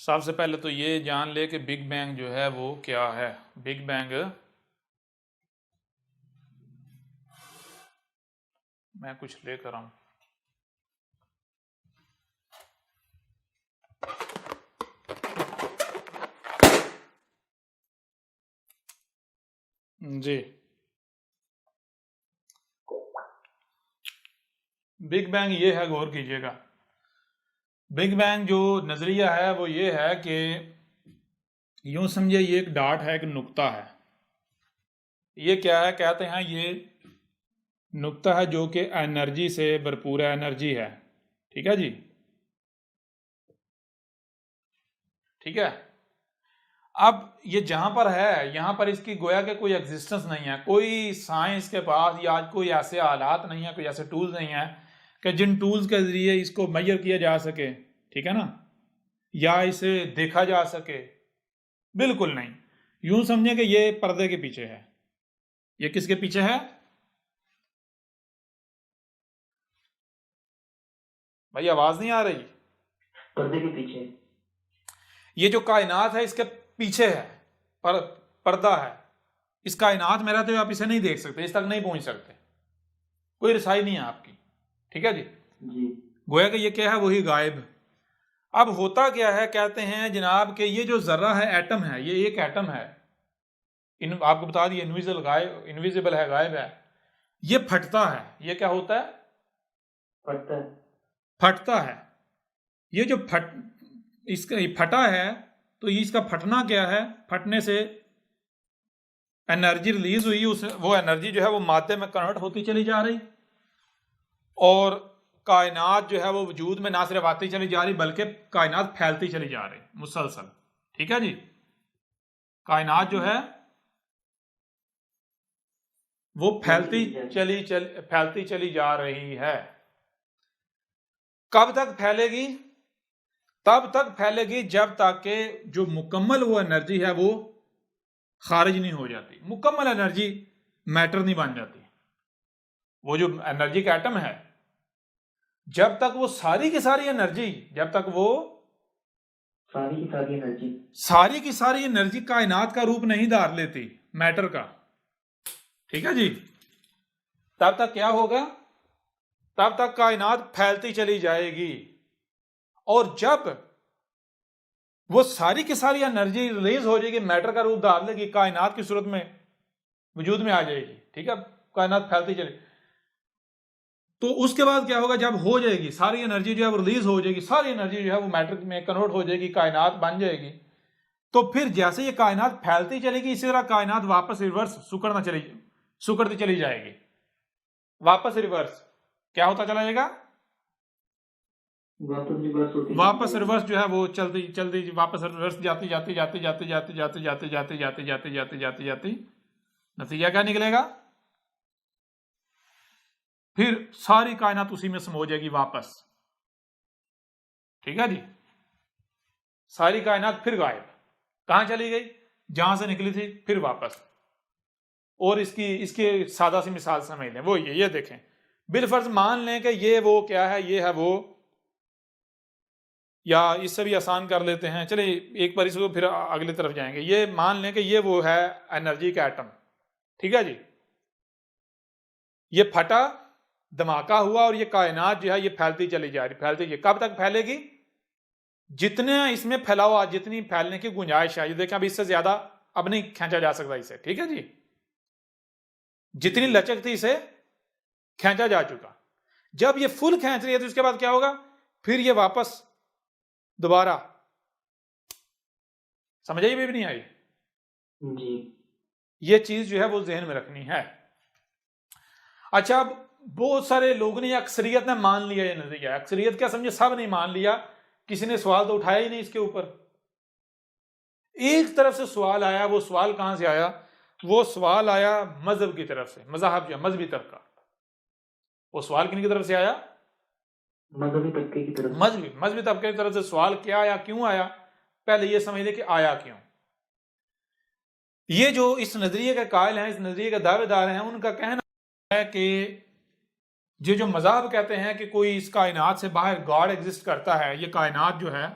सबसे पहले तो ये जान ले कि बिग बैंग जो है वो क्या है। बिग बैंग, मैं कुछ लेकर आऊं। जी, बिग बैंग ये है, गौर कीजिएगा। बिग बैंग जो नजरिया है वो ये है कि यूं समझे ये एक डाट है, एक नुक्ता है। ये क्या है, कहते हैं ये नुक्ता है जो कि एनर्जी से भरपूर है, एनर्जी है। ठीक है जी, ठीक है। अब ये जहां पर है, यहां पर इसकी गोया के कोई एग्जिस्टेंस नहीं है, कोई साइंस के पास या आज कोई ऐसे आलात नहीं है, कोई ऐसे टूल्स नहीं है कि जिन टूल्स के जरिए इसको मेजर किया जा सके, ठीक है ना, या इसे देखा जा सके। बिल्कुल नहीं। यूं समझे कि ये पर्दे के पीछे है। ये किसके पीछे है भाई? आवाज नहीं आ रही? पर्दे के पीछे। ये जो कायनात है इसके पीछे है, पर्दा है। इस कायनात में रहते हुए आप इसे नहीं देख सकते, इस तक नहीं पहुंच सकते, कोई रसाई नहीं है आपकी। ठीक है जी। गोया कि ये क्या है, वही गायब। अब होता क्या है, कहते हैं जनाब कि ये जो जर्रा है, एटम है, ये एक एटम है। आपको बता दिए इनविजिबल है, गायब है। ये फटता है। ये क्या होता है? फटता है। ये जो इसका फटा है, तो इसका फटना क्या है? फटने से एनर्जी रिलीज हुई, उस वो एनर्जी जो है वो मादे में कन्वर्ट होती चली जा रही, और कायनात जो है वो वजूद में ना सिर्फ आती चली जा रही बल्कि कायनात फैलती चली जा रही मुसलसल। ठीक है जी। कायनात जो है वो फैलती चली जा रही है। कब तक फैलेगी? तब तक फैलेगी जब तक कि जो मुकम्मल वो एनर्जी है वो खारिज नहीं हो जाती। मुकम्मल एनर्जी मैटर नहीं बन जाती। वो जो एनर्जी का एटम है, जब तक वो सारी की सारी एनर्जी कायनात का रूप नहीं धार लेती, मैटर का, ठीक है जी, तब तक क्या होगा? तब तक कायनात फैलती चली जाएगी। और जब वो सारी की सारी एनर्जी रिलीज हो जाएगी, मैटर का रूप धार लेगी, कायनात की सूरत में वजूद में आ जाएगी। ठीक है, कायनात फैलती चली, तो उसके बाद क्या होगा? जब हो जाएगी सारी एनर्जी जो है वो रिलीज हो जाएगी, सारी एनर्जी जो है वो मैटर में कन्वर्ट हो जाएगी, कायनात बन जाएगी। तो फिर जैसे ये कायनात फैलती चलेगी, इसी तरह कायनात वापस रिवर्स सुकड़ती चली जाएगी। वापस रिवर्स क्या होता चला जाएगा? वापस रिवर्स जो है वो चलती वापस रिवर्स जाती नतीजा क्या निकलेगा? फिर सारी कायनात उसी में समा जाएगी वापस। ठीक है जी। सारी कायनात फिर गायब। कहां चली गई? जहां से निकली थी, फिर वापस। और इसकी सादा सी मिसाल समझ लें, वो ये देखें, बिलफर्ज मान लें कि ये वो क्या है, ये है वो, या इससे भी आसान कर लेते हैं, चलिए एक बार इसको फिर अगली तरफ जाएंगे। ये मान लें कि ये वो है एनर्जी का एटम। ठीक है जी। ये फटा, धमाका हुआ, और ये कायनात जो है ये फैलती चली जा रही। कब तक फैलेगी? जितने इसमें फैलाव, जितनी फैलने की गुंजाइश है, ये देखें अब इससे ज्यादा अब नहीं खींचा जा सकता इसे। ठीक है जी। जितनी लचक थी इसे खींचा जा चुका। जब ये फुल खींच रही है तो उसके बाद क्या होगा? फिर ये वापस दोबारा। समझ आई भी नहीं आई जी। ये चीज जो है वो जहन में रखनी है। अच्छा, अब बहुत सारे लोगों ने, अक्सरियत ने मान लिया ये नजरिया। अक्सरियत क्या समझे? सब ने मान लिया, किसी ने सवाल तो उठाया ही नहीं इसके ऊपर। एक तरफ से सवाल आया। वो सवाल कहां से आया? वो सवाल आया मजहब की तरफ से, मजहब जो मजहबी तबका। वो सवाल किन की तरफ से आया? मजहबी तबके की तरफ। मजहबी तबके की तरफ से सवाल क्या आया, क्यों आया? पहले ये समझ ले कि आया क्यों। ये जो इस नजरिए के कायल हैं, इस नजरिए के दावेदार हैं, उनका कहना है कि ये जो मज़हब कहते हैं कि कोई इस कायनात से बाहर गॉड एग्जिस्ट करता है, ये कायनात जो है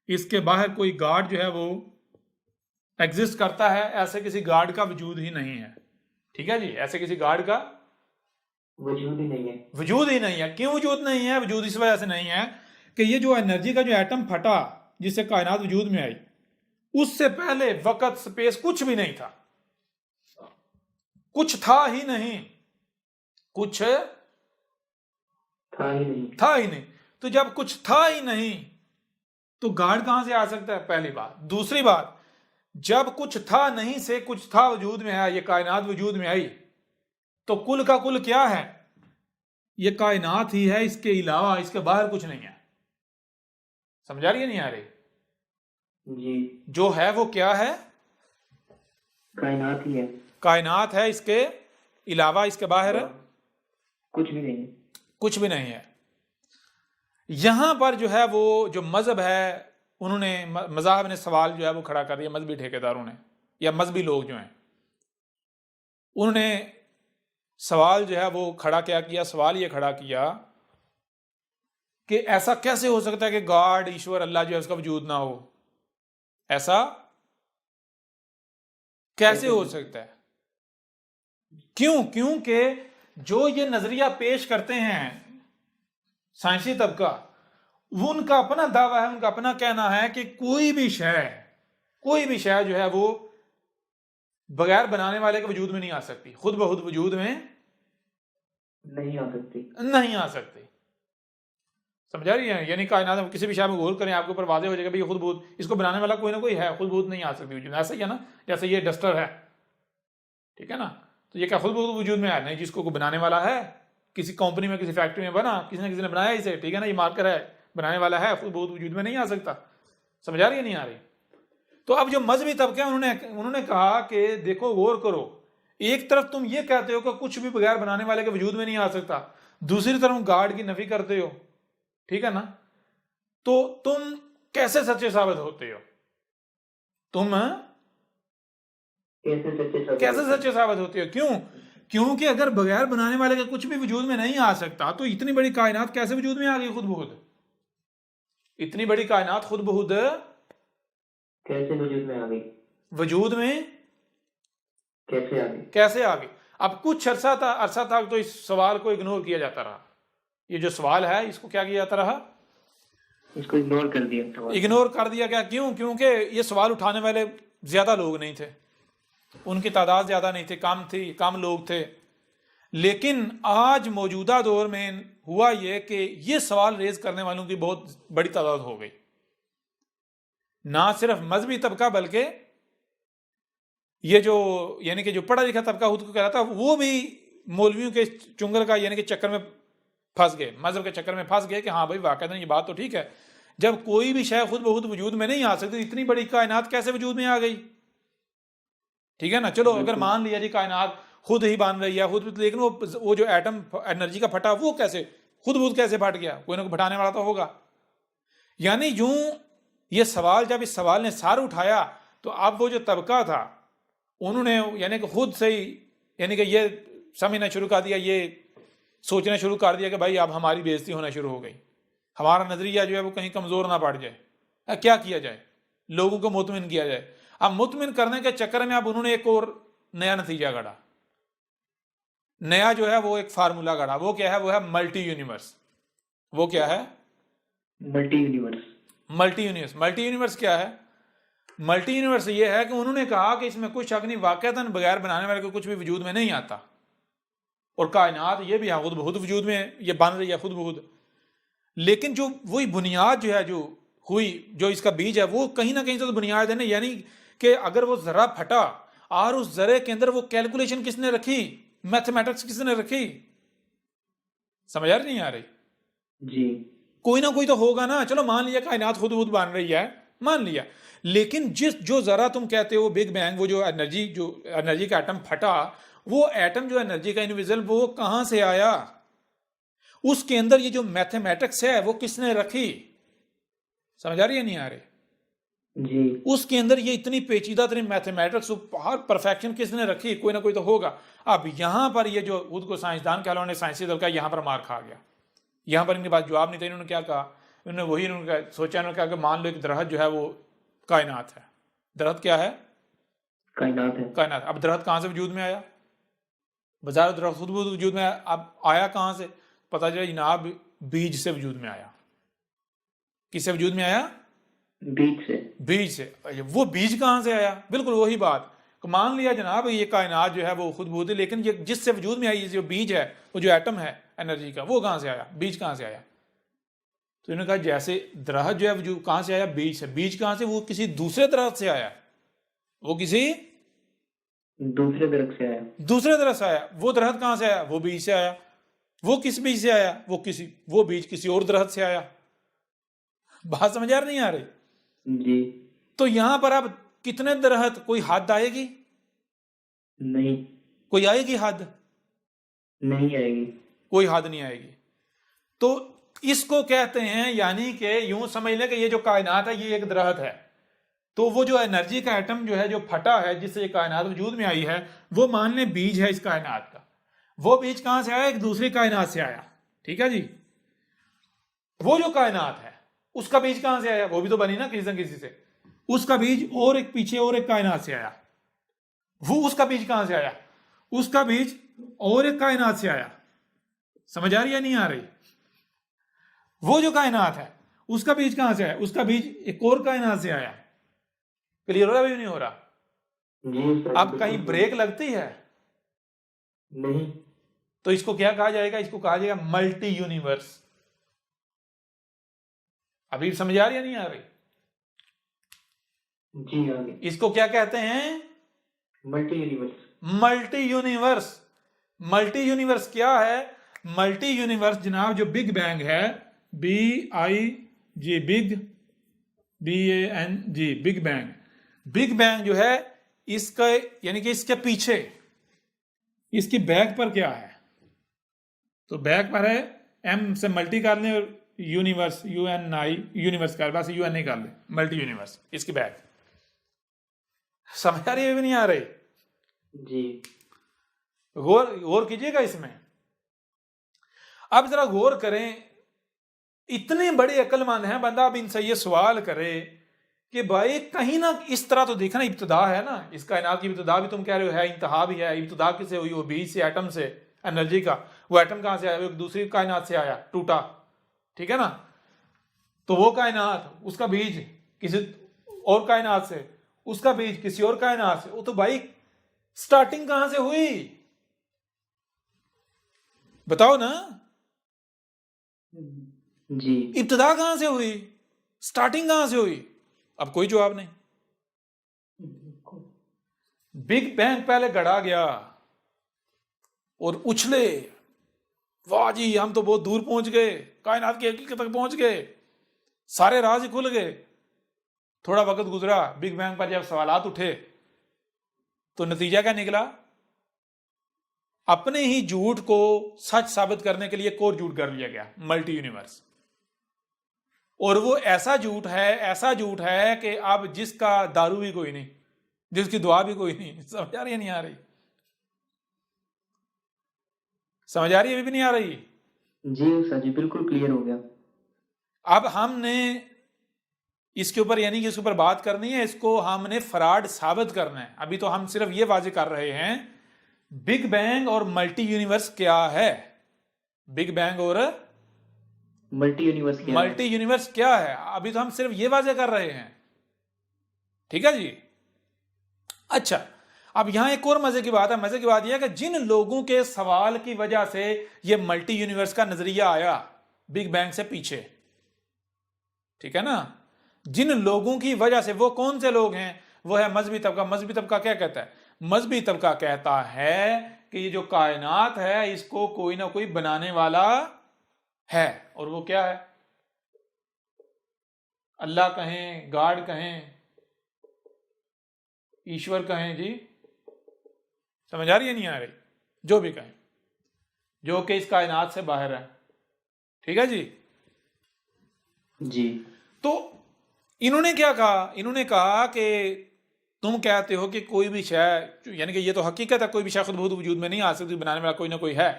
इसके बाहर कोई गॉड जो है वो एग्जिस्ट करता है, ऐसे किसी गॉड का वजूद ही नहीं है। ठीक है जी, ऐसे किसी गॉड का वजूद ही नहीं है। वजूद ही नहीं है। क्यों वजूद नहीं है? वजूद इस वजह से नहीं है कि ये जो एनर्जी का जो एटम फटा जिससे कायनात वजूद में आई, उससे पहले वक्त स्पेस कुछ भी नहीं था, कुछ था ही नहीं, कुछ था ही नहीं। था ही नहीं। तो जब कुछ था ही नहीं तो गॉड कहां से आ सकता है? पहली बात। दूसरी बात, जब कुछ था नहीं से कुछ था वजूद में आया, ये कायनात वजूद में आई, तो कुल का कुल क्या है? ये कायनात ही है, इसके अलावा इसके बाहर कुछ नहीं है। समझा रही है नहीं आ रही? जी, जो है वो क्या है? कायनात ही है। कायनात है, इसके अलावा इसके बाहर कुछ भी नहीं। कुछ भी नहीं है। यहां पर जो है वो जो मजहब है, उन्होंने मज़ाहब ने सवाल जो है वो खड़ा कर दिया, मजहबी ठेकेदारों ने या मजहबी लोग जो हैं उन्होंने सवाल जो है वो खड़ा क्या किया? सवाल ये खड़ा किया कि ऐसा कैसे हो सकता है कि गॉड, ईश्वर, अल्लाह जो है उसका वजूद ना हो? ऐसा कैसे हो सकता है? क्यों? क्योंकि जो ये नजरिया पेश करते हैं साइंसी तबका, वो उनका अपना दावा है, उनका अपना कहना है कि कोई भी शय जो है वो बगैर बनाने वाले के वजूद में नहीं आ सकती, खुद ब खुद वजूद में नहीं आ सकती। नहीं आ सकती। समझा रही है? यानी कायनात में किसी भी शय में गौर करें, आपके ऊपर वाज़ेह हो जाएगा भाई खुद बहुत, इसको बनाने वाला कोई ना कोई है, खुद बहुत नहीं आ सकती वजूद में। ऐसा ही है ना, जैसे ये डस्टर है, ठीक है ना, तो ये क्या खुद बहुत वजूद में आया? नहीं, जिसको कोई बनाने वाला है, किसी कंपनी में, किसी फैक्ट्री में बना, किसी ने बनाया इसे, ठीक है ना, ये मार्कर है, बनाने वाला है, खुद बहुत वजूद में नहीं आ सकता। समझा रही है नहीं आ रही? तो अब जो मजहबी तबके उन्होंने कहा कि देखो, गौर करो, एक तरफ तुम ये कहते हो कि कुछ भी बगैर बनाने वाले के वजूद में नहीं आ सकता, दूसरी तरफ गॉड की नफी करते हो, ठीक है ना, तो तुम कैसे सच्चे साबित होते हो? तुम कैसे सच्चे साबित होते हो? क्यों? क्योंकि अगर बगैर बनाने वाले का कुछ भी वजूद में नहीं आ सकता, तो इतनी बड़ी कायनात कैसे वजूद में आ गई खुद बहुत? इतनी बड़ी कायनात खुद बहुत कैसे वजूद में आ गई? वजूद में कैसे आ गई? कैसे आ गई? अब कुछ अरसा तक तो इस सवाल को इग्नोर किया जाता रहा। ये जो सवाल है इसको क्या किया जाता रहा? इसको इग्नोर कर दिया। इग्नोर कर दिया गया। क्यों? क्योंकि ये सवाल उठाने वाले ज्यादा लोग नहीं थे, उनकी तादाद ज्यादा नहीं थी, कम लोग थे। लेकिन आज मौजूदा दौर में हुआ ये कि ये सवाल रेज करने वालों की बहुत बड़ी तादाद हो गई। ना सिर्फ मजहबी तबका, बल्कि ये जो यानी कि जो पढ़ा लिखा तबका खुद को कहलाता, वो भी मौलवियों के चुंगल का यानी कि चक्कर में फंस गए, मजहब के चक्कर में फंस गए कि हाँ भाई वाकई ये बात तो ठीक है, जब कोई भी शय खुद बहुत वजूद में नहीं आ सकती, इतनी बड़ी कायनात कैसे वजूद में आ गई? ठीक है ना, चलो अगर मान लिया जी कायनात खुद ही बन रही है खुद, लेकिन वो जो एटम एनर्जी का फटा, वो कैसे खुद बहुत कैसे फट गया? कोई ना कोई फटाने वाला तो होगा। यानी यूं ये सवाल, जब इस सवाल ने सार उठाया, तो अब वो जो तबका था उन्होंने यानी कि खुद से ही यानी कि ये समझना शुरू कर दिया, ये सोचना शुरू कर दिया कि भाई अब हमारी बेइज्जती होना शुरू हो गई, हमारा नजरिया जो है वो कहीं कमजोर ना पड़ जाए, क्या किया जाए? लोगों को मुतमिन किया जाए। अब मुतमिन करने के चक्कर में अब उन्होंने एक और नया नतीजा गढ़ा, नया जो है वो एक फार्मूला गढ़ा। वो क्या है? वो है मल्टी यूनिवर्स। वो क्या है? Multi universe. मल्टी यूनिवर्स क्या है? मल्टी यूनिवर्स ये है कि उन्होंने कहा कि इसमें कोई शक नहीं, वाकईतन बगैर बनाने वाले को कुछ भी वजूद में नहीं आता, और कायनात ये भी खुद बहुत वजूद में ये बन रही है खुद बहुत। लेकिन जो वही बुनियाद जो है जो हुई, जो इसका बीज है, वो कहीं ना कहीं तो बुनियाद है ना, यानी कि अगर वो जरा फटा और उस जरे के अंदर वो कैलकुलेशन किसने रखी, मैथमेटिक्स किसने रखी? समझ आ रही नहीं आ रही? जी, कोई ना कोई तो होगा ना। चलो मान लिया कायनात खुद खुद बन रही है, मान लिया, लेकिन जो जरा तुम कहते हो बिग बैंग, वो जो एनर्जी का एटम फटा, वो एटम जो एनर्जी का इंडिविजुअल, वो कहां से आया? उसके अंदर ये जो मैथमेटिक्स है वो किसने रखी? समझ आ रही है नहीं आ रही? जी, उसके अंदर ये इतनी पेचीदा तरीन मैथमेटिक्स, परफेक्शन किसने रखी? कोई ना कोई तो होगा। अब यहां पर ये जो खुद को साइंसदान कह लो, साइंसी दल का यहां पर मार खा गया, यहां पर इनके पास जवाब नहीं था। इन्होंने क्या कहा? उन्होंने सोचा, उन्होंने कहा कि मान लो एक दरख्त जो है वो कायनात है। दरख्त क्या है? कायनात है। कायनात। अब दरख्त कहाँ से वजूद में आया? बाजार दरख्त खुद वजूद में आया। अब आया कहाँ से? पता चला जनाब बीज से वजूद में आया। किससे वजूद में आया? बीज से। बीज से। वो बीज कहाँ से आया? बिल्कुल वही बात। मान लिया जनाब ये कायनात जो है वो खुद वजूद है, लेकिन ये जिससे वजूद में आई जो बीज है, वो जो एटम है एनर्जी का, वो कहाँ से आया? बीज कहाँ से आया? तो इन्होंने कहा जैसे दरख्त जो है वजूद कहाँ से आया? बीज से। बीज कहाँ से? वो किसी दूसरे दरख्त से आया। वो किसी दूसरे दरख्त से आया। दूसरे दरख्त से आया। वो दरख्त कहाँ से आया? वो बीज से आया। वो किस बीज से आया? वो बीज किसी और दरख्त से आया। बात समझ आ रही नहीं आ रही? जी। तो यहां पर अब कितने दरख्त, कोई हद आएगी? नहीं। कोई आएगी हद? नहीं आएगी। कोई हद नहीं आएगी। तो इसको कहते हैं, यानी कि यूं समझ लें कि ये जो कायनात है ये एक दरख्त है। तो वो जो एनर्जी का एटम जो है जो फटा है, जिससे ये कायनात वजूद में आई है, वो मान लें बीज है इस कायनात का। वो बीज कहां से आया? एक दूसरी कायनात से आया। ठीक है जी। वो जो कायनात है उसका बीज कहां से आया? वो भी तो बनी ना किसी न किसी से। उसका बीज और एक पीछे और एक कायनात से आया। वो उसका बीज कहां से आया? उसका बीज और एक कायनात से आया। समझ आ रही है नहीं आ रही? वो जो कायनात है उसका बीज कहां से आया? उसका बीज एक और कायनात से आया। क्लियर हो रहा भी नहीं हो रहा? जी। अब कहीं ब्रेक लगती है? नहीं। तो इसको क्या कहा जाएगा? इसको कहा जाएगा मल्टी यूनिवर्स। अभी समझ आ रही है नहीं आ रही? जी आगे। इसको क्या कहते हैं? Multi universe. Multi universe. Multi universe क्या है? मल्टी यूनिवर्स जनाब जो बिग बैंग है, BIG, big, BANG, big bang. Big bang जो है इसका, यानी कि इसके पीछे, इसकी बैक पर क्या है? तो बैक पर है M से मल्टी कर लें और यूनिवर्स, UNI, यूनिवर्स कर, बस UN कर ले, मल्टी यूनिवर्स। इसकी बैक समझ आ रही है भी नहीं आ रही? जी। गौर कीजिएगा इसमें। अब जरा गौर करें, इतने बड़े अक्लमंद हैं बंदा, अब इनसे ये सवाल करे कि भाई कहीं ना इस तरह तो देखना, इब्तिदा है ना इस कायनात की, इब्तिदा भी तुम कह रहे हो है, इंतहा भी है। इब्तिदा किससे हुई? वो बीज से, एटम से, एनर्जी का। वो एटम कहां से आया? वो दूसरी कायनात से आया, टूटा। ठीक है ना? तो वो कायनात, उसका बीज किसी और कायनात से, उसका बीज किसी और कायनात से। वो तो भाई स्टार्टिंग कहां से हुई? बताओ ना। जी। इब्तिदा कहां से हुई? स्टार्टिंग कहां से हुई? अब कोई जवाब नहीं। बिग बैंग पहले गढ़ा गया और उछले, वाह जी हम तो बहुत दूर पहुंच गए, कायनात की हकीकत तक पहुंच गए, सारे राज ही खुल गए। थोड़ा वक्त गुजरा, बिग बैंग पर जब सवालात उठे तो नतीजा क्या निकला? अपने ही झूठ को सच साबित करने के लिए एक और झूठ कर लिया गया, मल्टी यूनिवर्स। और वो ऐसा झूठ है कि अब जिसका दारू भी कोई नहीं, जिसकी दुआ भी कोई नहीं। समझ आ रही है नहीं आ रही? समझ आ रही है भी नहीं आ रही? जी सर जी, बिल्कुल क्लियर हो गया। अब हमने इसके ऊपर, यानी कि इसके ऊपर बात करनी है, इसको हमने फ्रॉड साबित करना है। अभी तो हम सिर्फ ये वाजे कर रहे हैं बिग बैंग और मल्टी यूनिवर्स क्या है। बिग बैंग और मल्टी यूनिवर्स क्या है, अभी तो हम सिर्फ ये वाजे कर रहे हैं। ठीक है जी। अच्छा, अब यहां एक और मजे की बात है। मजे की बात यह है कि जिन लोगों के सवाल की वजह से ये मल्टी यूनिवर्स का नजरिया आया बिग बैंग से पीछे, ठीक है ना, जिन लोगों की वजह से, वो कौन से लोग हैं? वो है मजहबी तबका। मजहबी तबका क्या कहता है? मजहबी तबका कहता है कि ये जो कायनात है इसको कोई ना कोई बनाने वाला है। और वो क्या है? अल्लाह कहें, गॉड कहें, ईश्वर कहें जी, समझ आ रही है नहीं आ रही? जो भी कहें, जो कि इस कायनात से बाहर है। ठीक है जी। जी। तो इन्होंने क्या कहा? इन्होंने कहा कि तुम कहते हो कि कोई भी शय, यानी कि ये तो हकीकत है, कोई भी शय खुद बहुत वजूद में नहीं आ सकती, बनाने वाला कोई ना कोई है।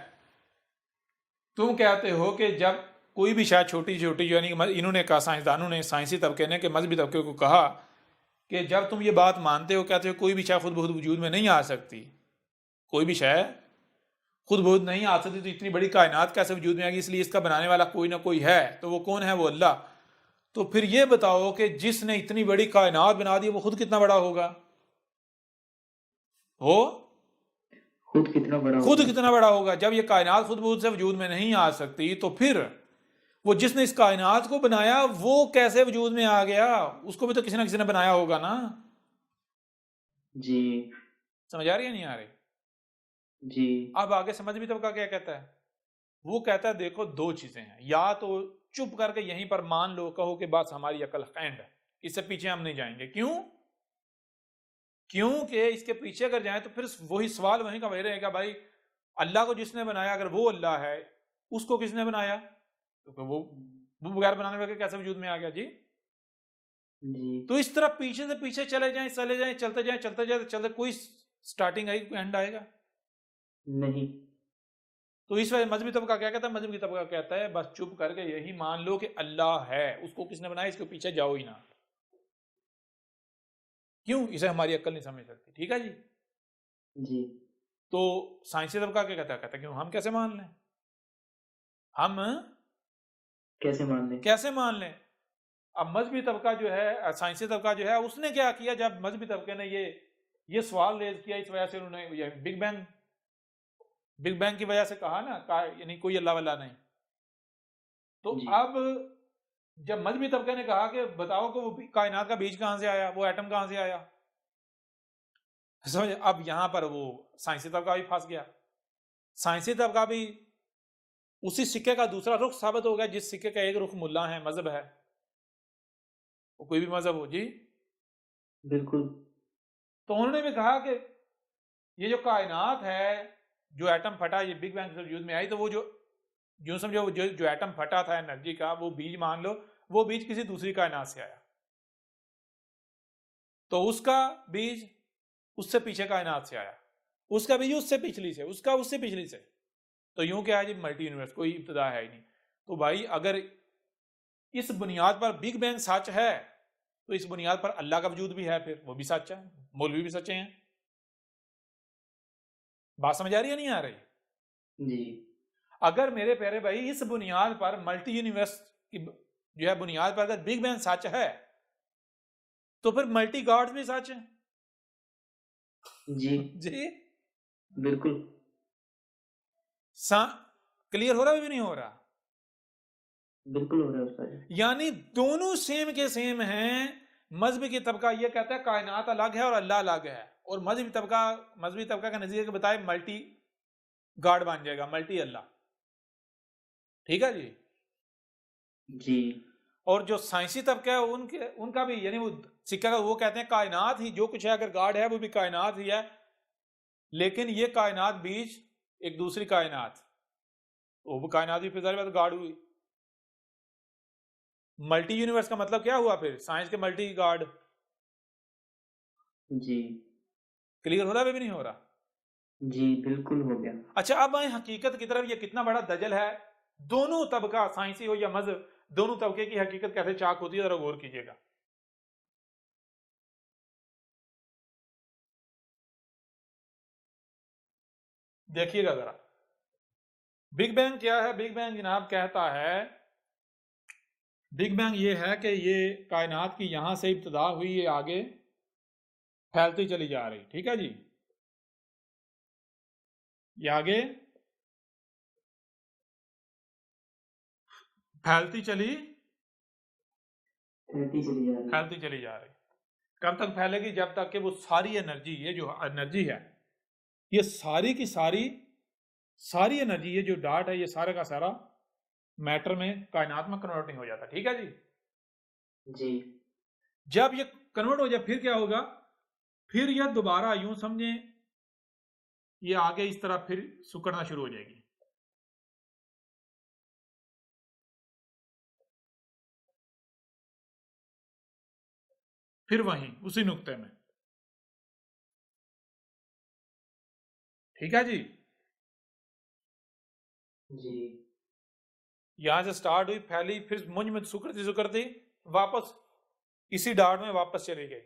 तुम कहते हो कि जब कोई भी शायद छोटी छोटी, यानी कि इन्होंने कहा, साइंसदानों ने, साइंसी तबके ने, कि मजहबी तबके को कहा कि जब तुम ये बात मानते हो, कहते हो कोई भी शय खुद बहुत वजूद में नहीं आ सकती, कोई भी शय खुद बहुत नहीं आ सकती, तो इतनी बड़ी कायनात कैसे वजूद में आएगी, इसलिए इसका बनाने वाला कोई ना कोई है, तो वो कौन है? वो अल्लाह। तो फिर ये बताओ कि जिसने इतनी बड़ी कायनात बना दी वो खुद कितना बड़ा होगा? वो खुद कितना बड़ा खुद होगा? कितना बड़ा होगा? जब ये कायनात खुद बहुत से वजूद में नहीं आ सकती, तो फिर वो जिसने इस कायनात को बनाया वो कैसे वजूद में आ गया? उसको भी तो किसी ना किसी ने बनाया होगा ना। जी समझ आ रही है नहीं आ रही? जी अब आगे समझ भी तो क्या कहता है? वो कहता है देखो दो चीजें हैं, या तो चुप करके यहीं पर मान लो, कहो कि बस हमारी अकल खैंड है, इससे पीछे हम नहीं जाएंगे। क्यों? क्योंकि इसके पीछे अगर जाए तो फिर वही सवाल वहीं का वही रहेगा, भाई अल्लाह को जिसने बनाया, अगर वो अल्लाह है, उसको किसने बनाया? तो वो बगैर बनाने वाले कैसे वजूद में आ गया जी? जी तो इस तरह पीछे से पीछे चले जाएं, चले जाएं, चलते जाएं, चलते जाएं, चलते, कोई स्टार्टिंग आएगी, कोई एंड आएगा? नहीं। तो इस वजह मजहबी तबका क्या कहता है? मजहबी तबका कहता है बस चुप करके यही मान लो कि अल्लाह है, उसको किसने बनाया, इसके पीछे जाओ ही ना। क्यों? इसे हमारी अक्ल नहीं समझ सकती। ठीक है जी। जी तो साइंसी तबका क्या कहता है? कहता है क्यों हम कैसे मान लें? हम कैसे मान लें? कैसे मान लें? अब मजहबी तबका जो है, साइंसी तबका जो है, उसने क्या किया, जब मजहबी तबके ने ये सवाल रेज किया, इस वजह से उन्होंने ये बिग बैंग की वजह से कहा ना, कहा यानी कोई अल्लाह वल्लाह नहीं। तो जी अब जब मजहबी तबके ने कहा कि बताओ कि वो कायनात का बीज कहां से आया, वो एटम कहां से आया, समझ? अब यहां पर वो साइंसी तबका भी फंस गया। साइंसी तबका भी उसी सिक्के का दूसरा रुख साबित हो गया, जिस सिक्के का एक रुख मुल्ला है, मजहब है, वो कोई भी मजहब हो जी। बिल्कुल। तो उन्होंने भी कहा कि ये जो कायनात है, जो एटम फटा, ये बिग बैंग से वजूद में आई, तो वो जो समझो जो एटम फटा था एनर्जी का, वो बीज मान लो, वो बीज किसी दूसरी कायनात से आया, तो उसका बीज उससे पीछे कायनात से आया, उसका बीज उससे पिछली से, उसका उससे पिछली से। तो यूं क्या है जी, मल्टी यूनिवर्स, कोई इब्तदा है ही नहीं। तो भाई अगर इस बुनियाद पर बिग बैंग सच है, तो इस बुनियाद पर अल्लाह का वजूद भी है, फिर वो भी सच है, मौलवी भी सच्चे हैं। बात समझ आ रही है नहीं आ रही? जी अगर मेरे प्यारे भाई इस बुनियाद पर, मल्टी यूनिवर्स की जो है बुनियाद पर, अगर बिग बैंग सच है, तो फिर मल्टी गॉड्स भी सच है जी जी। बिल्कुल। क्लियर हो रहा है भी नहीं हो रहा? बिल्कुल हो रहा है उस्ताद। यानी दोनों सेम के सेम हैं। मजहबी की तबका ये कहता है कायनात अलग है और अल्लाह अलग है, और मजहबी तबका का नजरिया के बताए मल्टी गॉड बन जाएगा, मल्टी अल्लाह। ठीक है जी। जी और जो साइंसी तबका है उनका भी, यानी वो सिक्का का, वो कहते हैं कायनात ही जो कुछ है, अगर गॉड है वो भी कायनात ही है, लेकिन ये कायनात बीच एक दूसरी कायनात, वो कायनात भी फिर सारी बात गॉड हुई। मल्टी यूनिवर्स का मतलब क्या हुआ फिर? साइंस के मल्टी गॉड। जी क्लियर हो रहा है भी नहीं हो रहा? जी बिल्कुल हो गया। अच्छा, अब आए हकीकत की तरफ। ये कितना बड़ा दजल है। दोनों तबका, साइंसी हो या मजहब, दोनों तबके की हकीकत कैसे चाक होती है, जरा गौर कीजिएगा। देखिएगा जरा। बिग बैंग क्या है? बिग बैंग जनाब कहता है, बिग बैंग ये है कि ये कायनात की यहां से इब्तदा हुई, ये आगे फैलती चली जा रही। ठीक है जी। ये आगे फैलती चली फैलती चली जा रही है। फैलती चली जा रही। कब तक फैलेगी? जब तक कि वो सारी एनर्जी, ये जो एनर्जी है, ये सारी की सारी एनर्जी, ये जो डाट है, ये सारा का सारा मैटर में, कायनात में कन्वर्ट नहीं हो जाता। ठीक है जी। जी जब ये कन्वर्ट हो जाए फिर क्या होगा? फिर यह दोबारा यूं समझें, ये आगे इस तरह फिर सुकड़ना शुरू हो जाएगी। फिर वहीं उसी नुक्ते में। ठीक है जी। जी यहां से स्टार्ट हुई, फैली, फिर मुंज में सुकड़ती सुकड़ती वापस इसी डार्ट में वापस चली गई।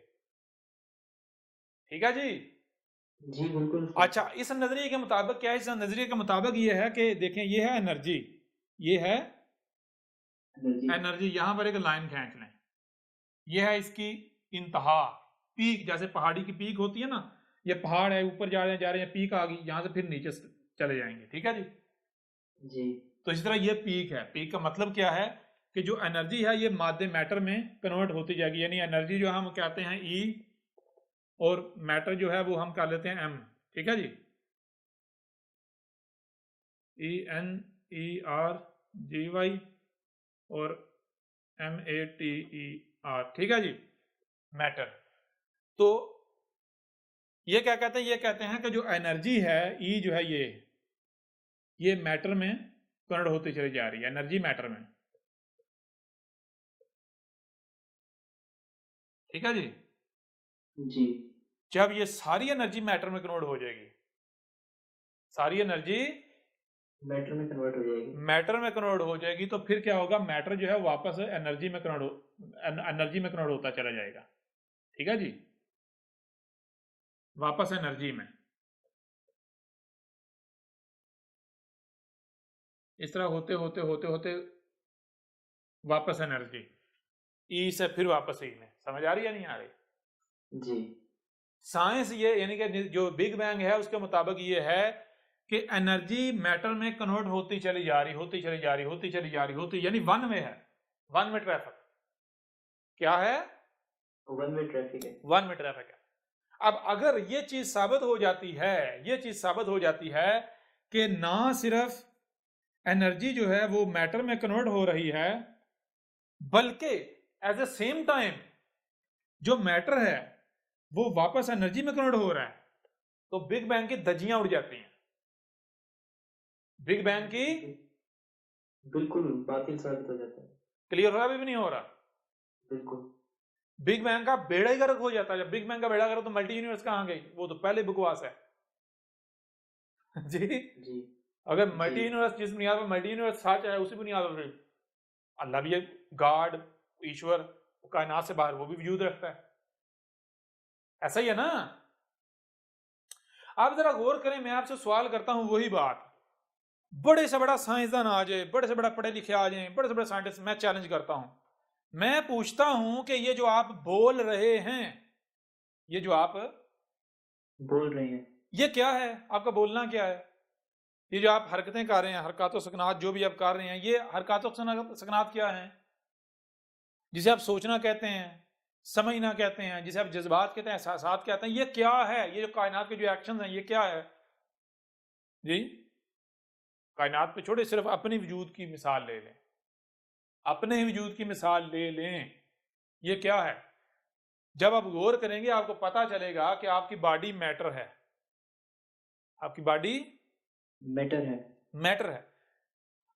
ठीक है जी। जी बिल्कुल सर। अच्छा, इस नजरिए के मुताबिक क्या है? इस नजरिए के मुताबिक ये है कि देखें, ये है एनर्जी, ये है एनर्जी। एनर्जी। यहां पर एक लाइन खींच लें, ये है इसकी इंतहा, पीक। जैसे पहाड़ी की पीक होती है ना, ये पहाड़ है, ऊपर जा रहे हैं, पीक आ गई, यहां से फिर नीचे चले जाएंगे। ठीक है जी। जी तो इस तरह ये पीक है। पीक का मतलब क्या है कि जो एनर्जी है ये मादे मैटर में कन्वर्ट होती जाएगी। यानी एनर्जी जो हम कहते हैं ई, और मैटर जो है वो हम कर लेते हैं एम। ठीक है जी। E N E R G Y और M A T E R. ठीक है जी, मैटर। तो ये क्या कहते हैं? ये कहते हैं कि जो एनर्जी है ई जो है ये मैटर में कन्वर्ट होती चली जा रही है, एनर्जी मैटर में। ठीक है जी। जी जब ये सारी एनर्जी मैटर में कन्वर्ट हो जाएगी, सारी एनर्जी मैटर में कन्वर्ट हो जाएगी। मैटर में कन्वर्ट हो जाएगी, तो फिर क्या होगा? मैटर जो है वापस एनर्जी में कन्वर्ट होता चला जाएगा। ठीक है जी, वापस एनर्जी में। इस तरह होते होते होते होते वापस एनर्जी, ई से फिर वापस ई में। समझ आ रही है नहीं आ रही? जी साइंस ये, यानी कि जो बिग बैंग है उसके मुताबिक ये है कि एनर्जी मैटर में कन्वर्ट होती चली जा रही, होती चली जा रही, होती चली जा रही, होती, यानी वन में है, वन में ट्रैफिक। क्या है? वन वे ट्रैफिक है। वन में ट्रैफिक है। अब अगर ये चीज साबित हो जाती है, ये चीज साबित हो जाती है कि ना सिर्फ एनर्जी जो है वो मैटर में कन्वर्ट हो रही है, बल्कि एट द सेम टाइम जो मैटर है वो वापस एनर्जी में कन्वर्ट हो रहा है, तो बिग बैंग की धज्जियां उड़ जाती हैं। बिग बैंग की बिल्कुल बातिल साबित हो जाता है। क्लियर हो रहा है? अभी भी नहीं हो रहा? बिल्कुल। बिग बैंग का बेड़ा ही गर्क हो जाता है। जब बिग बैंग का बेड़ा गर्क, तो मल्टी यूनिवर्स कहां गई? वो तो पहले बकवास है। जी। जी अगर मल्टी जी यूनिवर्स, जिस बुनियाद पर मल्टी यूनिवर्स सच है, उसी बुनियाद पर अल्लाह भी, गॉड, ईश्वर, कायनात से बाहर वो भी वजूद रखता है। ऐसा ही है ना? आप जरा गौर करें, मैं आपसे सवाल करता हूं, वही बात, बड़े से बड़ा साइंसदान आ जाए, बड़े से बड़ा पढ़े लिखे आ जाए, बड़े से बड़े साइंटिस्ट, मैं चैलेंज करता हूं, मैं पूछता हूं कि ये जो आप बोल रहे हैं, ये जो आप बोल रहे हैं, ये क्या है? आपका बोलना क्या है? ये जो आप हरकतें कर रहे हैं, हरकत सकनात जो भी आप कर रहे हैं, ये हरकत सकनात क्या है? जिसे आप सोचना कहते हैं, समझना कहते हैं, जिसे आप जज्बात कहते हैं, एहसासात कहते हैं, ये क्या है? ये जो कायनात के जो एक्शन हैं, ये क्या है जी? कायनात पे छोड़े, सिर्फ अपने वजूद की मिसाल ले लें, अपने ही वजूद की मिसाल ले लें, ये क्या है? जब आप गौर करेंगे आपको पता चलेगा कि आपकी बॉडी मैटर है, आपकी बॉडी मैटर है। मैटर है।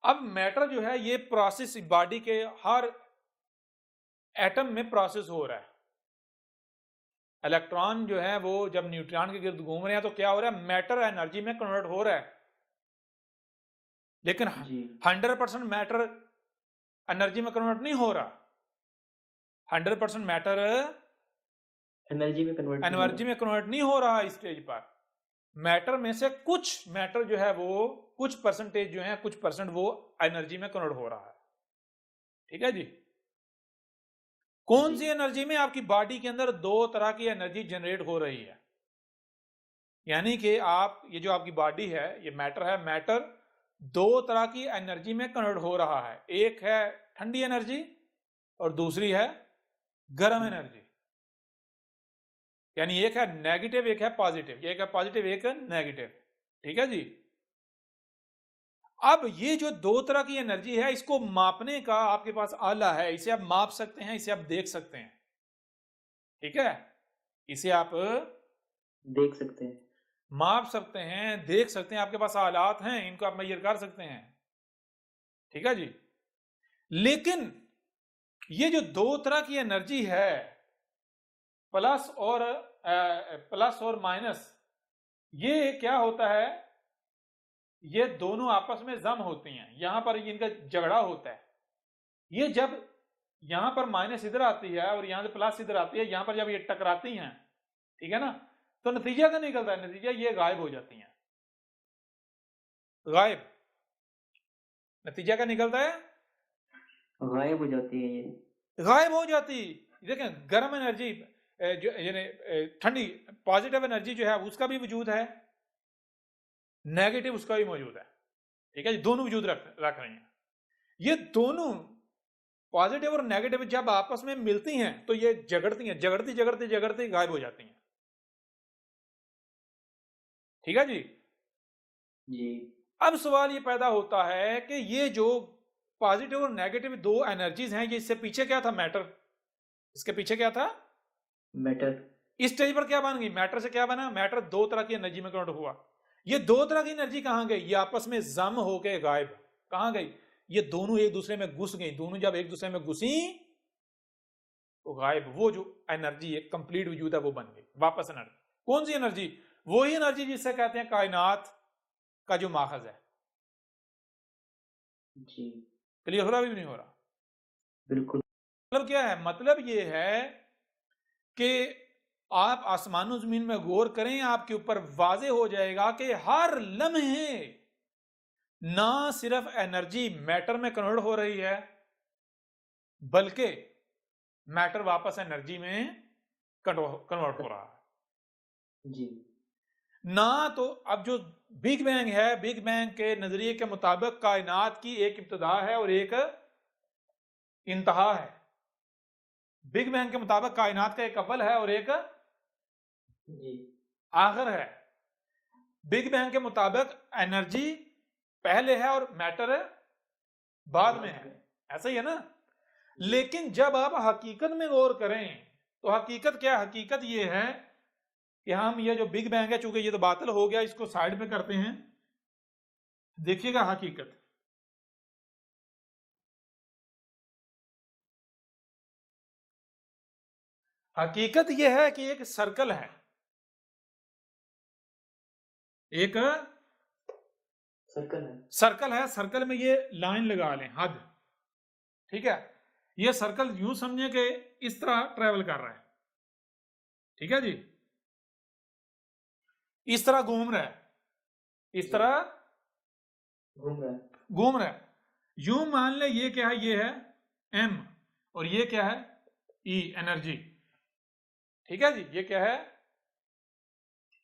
अब मैटर जो है ये प्रोसेस बॉडी के हर एटम में प्रोसेस हो रहा है। इलेक्ट्रॉन जो है वो जब न्यूट्रॉन के गिर्द घूम रहे हैं, तो क्या हो रहा है? मैटर एनर्जी में कन्वर्ट हो रहा है। लेकिन जी 100% मैटर एनर्जी में कन्वर्ट नहीं हो रहा। 100% मैटर एनर्जी में कन्वर्ट एनर्जी में कन्वर्ट नहीं हो रहा। इस स्टेज पर मैटर में से कुछ मैटर जो है वो, कुछ परसेंटेज जो है, कुछ परसेंट वो एनर्जी में कन्वर्ट हो रहा है। ठीक है जी। कौन जी सी एनर्जी में? आपकी बॉडी के अंदर दो तरह की एनर्जी जनरेट हो रही है। यानी कि आप, ये जो आपकी बॉडी है, ये मैटर है, मैटर दो तरह की एनर्जी में कन्वर्ट हो रहा है। एक है ठंडी एनर्जी और दूसरी है गर्म एनर्जी। यानी एक है नेगेटिव, एक है पॉजिटिव, एक है पॉजिटिव, एक है नेगेटिव। ठीक है जी। अब ये जो दो तरह की एनर्जी है, इसको मापने का आपके पास आला है, इसे आप माप सकते हैं, इसे आप देख सकते हैं। ठीक है, इसे आप देख सकते हैं। माप सकते हैं, देख सकते हैं, आपके पास आलात हैं, इनको आप मेजर कर सकते हैं। ठीक है जी। लेकिन ये जो दो तरह की एनर्जी है, प्लस और माइनस, ये क्या होता है ये दोनों आपस में जम होती हैं, यहां पर इनका झगड़ा होता है। ये जब यहां पर माइनस इधर आती है और यहां से प्लस इधर आती है, यहां पर जब ये टकराती हैं, ठीक है ना, तो नतीजा क्या निकलता है? नतीजा ये गायब हो जाती हैं, गायब। नतीजा क्या निकलता है? गायब हो जाती है ये। गायब हो जाती। देखें, गर्म एनर्जी जो यानी ठंडी पॉजिटिव एनर्जी जो है उसका भी वजूद है, नेगेटिव उसका भी मौजूद है, ठीक है जी, दोनों वजूद रख रहे हैं। ये दोनों पॉजिटिव और नेगेटिव जब आपस में मिलती हैं तो ये झगड़ती हैं, झगड़ती झगड़ती झगड़ती गायब हो जाती हैं, ठीक है जी। जी। अब सवाल ये पैदा होता है कि ये जो पॉजिटिव और नेगेटिव दो एनर्जीज हैं, ये इससे पीछे क्या था? मैटर। इसके पीछे क्या था? मैटर। इस स्टेज पर क्या बन गई? मैटर से क्या बना? मैटर दो तरह की एनर्जी में कन्वर्ट हुआ। ये दो तरह की एनर्जी कहां गई? ये आपस में जम होके गायब। कहां गई? ये दोनों एक दूसरे में घुस गई। दोनों जब एक दूसरे में घुसी तो गायब। वो जो एनर्जी है कंप्लीट वजूद है वो बन गई वापस एनर्जी। कौन सी एनर्जी? वही एनर्जी जिससे कहते हैं कायनात का जो माखज है। जी। क्लियर हो रहा भी नहीं हो रहा? बिल्कुल। मतलब क्या है? मतलब ये है कि आप आसमानो जमीन में गौर करें, आपके ऊपर वाजे हो जाएगा कि हर लम्हे ना सिर्फ एनर्जी मैटर में कन्वर्ट हो रही है, बल्कि मैटर वापस एनर्जी में कन्वर्ट हो रहा है। जी। ना तो अब जो बिग बैंग है, बिग बैंग के नजरिए के मुताबिक कायनात की एक इब्तिदा है और एक इंतहा है। बिग बैंग के मुताबिक कायनात का एक अव्वल है और एक जी। आखिर है। बिग बैंग के मुताबिक एनर्जी पहले है और मैटर बाद में है, ऐसा ही है ना। लेकिन जब आप हकीकत में गौर करें तो हकीकत क्या? हकीकत ये है कि हम ये जो बिग बैंग है, चूंकि ये तो बातिल हो गया, इसको साइड में करते हैं। देखिएगा हकीकत, हकीकत यह है कि एक सर्कल है, एक सर्कल है। सर्कल में ये लाइन लगा लें, हद, ठीक है। ये सर्कल यूं समझे कि इस तरह ट्रेवल कर रहा है, ठीक है जी, इस तरह घूम रहा है, इस तरह घूम रहा है। यूं मान ले ये क्या है? ये है एम और ये क्या है? ई, एनर्जी, ठीक है जी। ये क्या है?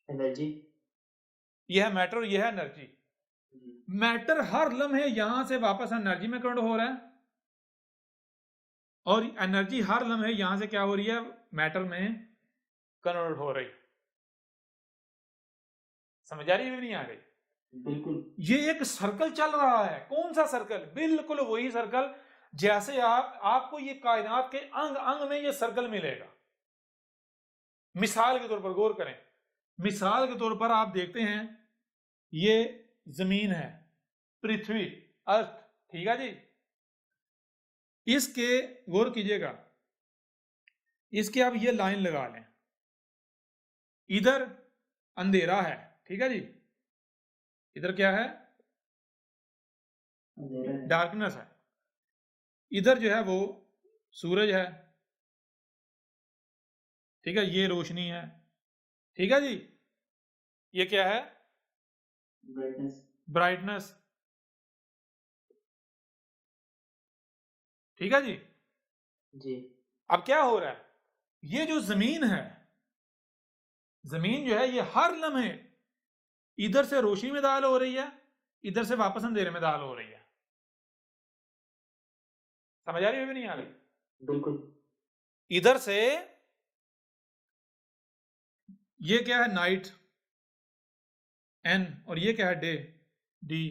एनर्जी। ये है मैटर और ये है एनर्जी। मैटर हर लम्हे यहां से वापस एनर्जी में कन्वर्ट हो रहा है और एनर्जी हर लम्हे यहां से क्या हो रही है? मैटर में कन्वर्ट हो रही। समझ आ रही है? नहीं आ रही? बिल्कुल। ये एक सर्कल चल रहा है। कौन सा सर्कल? बिल्कुल वही सर्कल जैसे आपको ये कायनात के अंग अंग में ये सर्कल मिलेगा। मिसाल के तौर पर गौर करें, मिसाल के तौर पर आप देखते हैं ये जमीन है, पृथ्वी, अर्थ, ठीक है जी। इसके गौर कीजिएगा, इसके आप ये लाइन लगा लें, इधर अंधेरा है, ठीक है जी, इधर क्या है? डार्कनेस है। इधर जो है वो सूरज है, ठीक है, ये रोशनी है, ठीक है जी। ये क्या है? ब्राइटनेस, ठीक है जी। जी। अब क्या हो रहा है? ये जो जमीन है, जमीन जो है ये हर लम्हे इधर से रोशनी में दाल हो रही है, इधर से वापस अंधेरे में दाल हो रही है। समझ आ रही है भी नहीं आ रही? बिल्कुल। इधर से ये क्या है? नाइट, एन, और ये क्या है? डे, डी,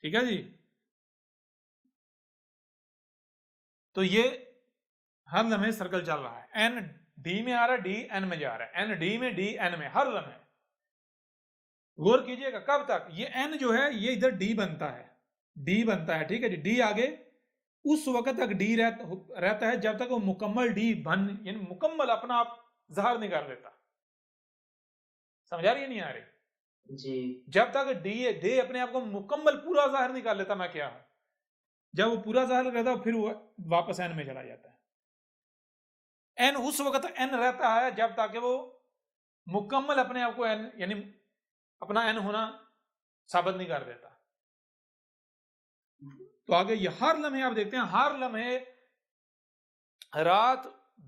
ठीक है जी। तो ये हर लम्हे सर्कल चल रहा है। एन डी में आ रहा है, डी एन में जा रहा है, एन डी में, डी एन में, हर लम्हे। गौर कीजिएगा कब तक? ये एन जो है ये इधर डी बनता है, डी बनता है, ठीक है जी। डी आगे उस वक्त तक डी रहता है जब तक वो मुकम्मल डी बन, यानी मुकम्मल अपना आप ज़ाहिर नहीं कर लेता। समझ आ रही है नहीं आ रही? जी जब तक डे अपने आप को मुकम्मल पूरा ज़ाहिर निकाल लेता मैं क्या हूं, जब वो पूरा ज़ाहिर रहता है फिर वो वापस एन में चला जाता है। एन उस वक्त एन रहता है जब तक वो मुकम्मल अपने आप को एन यानी अपना एन होना साबित नहीं कर देता। तो आगे ये हर लम्हे आप देखते हैं, हर लम्हे रात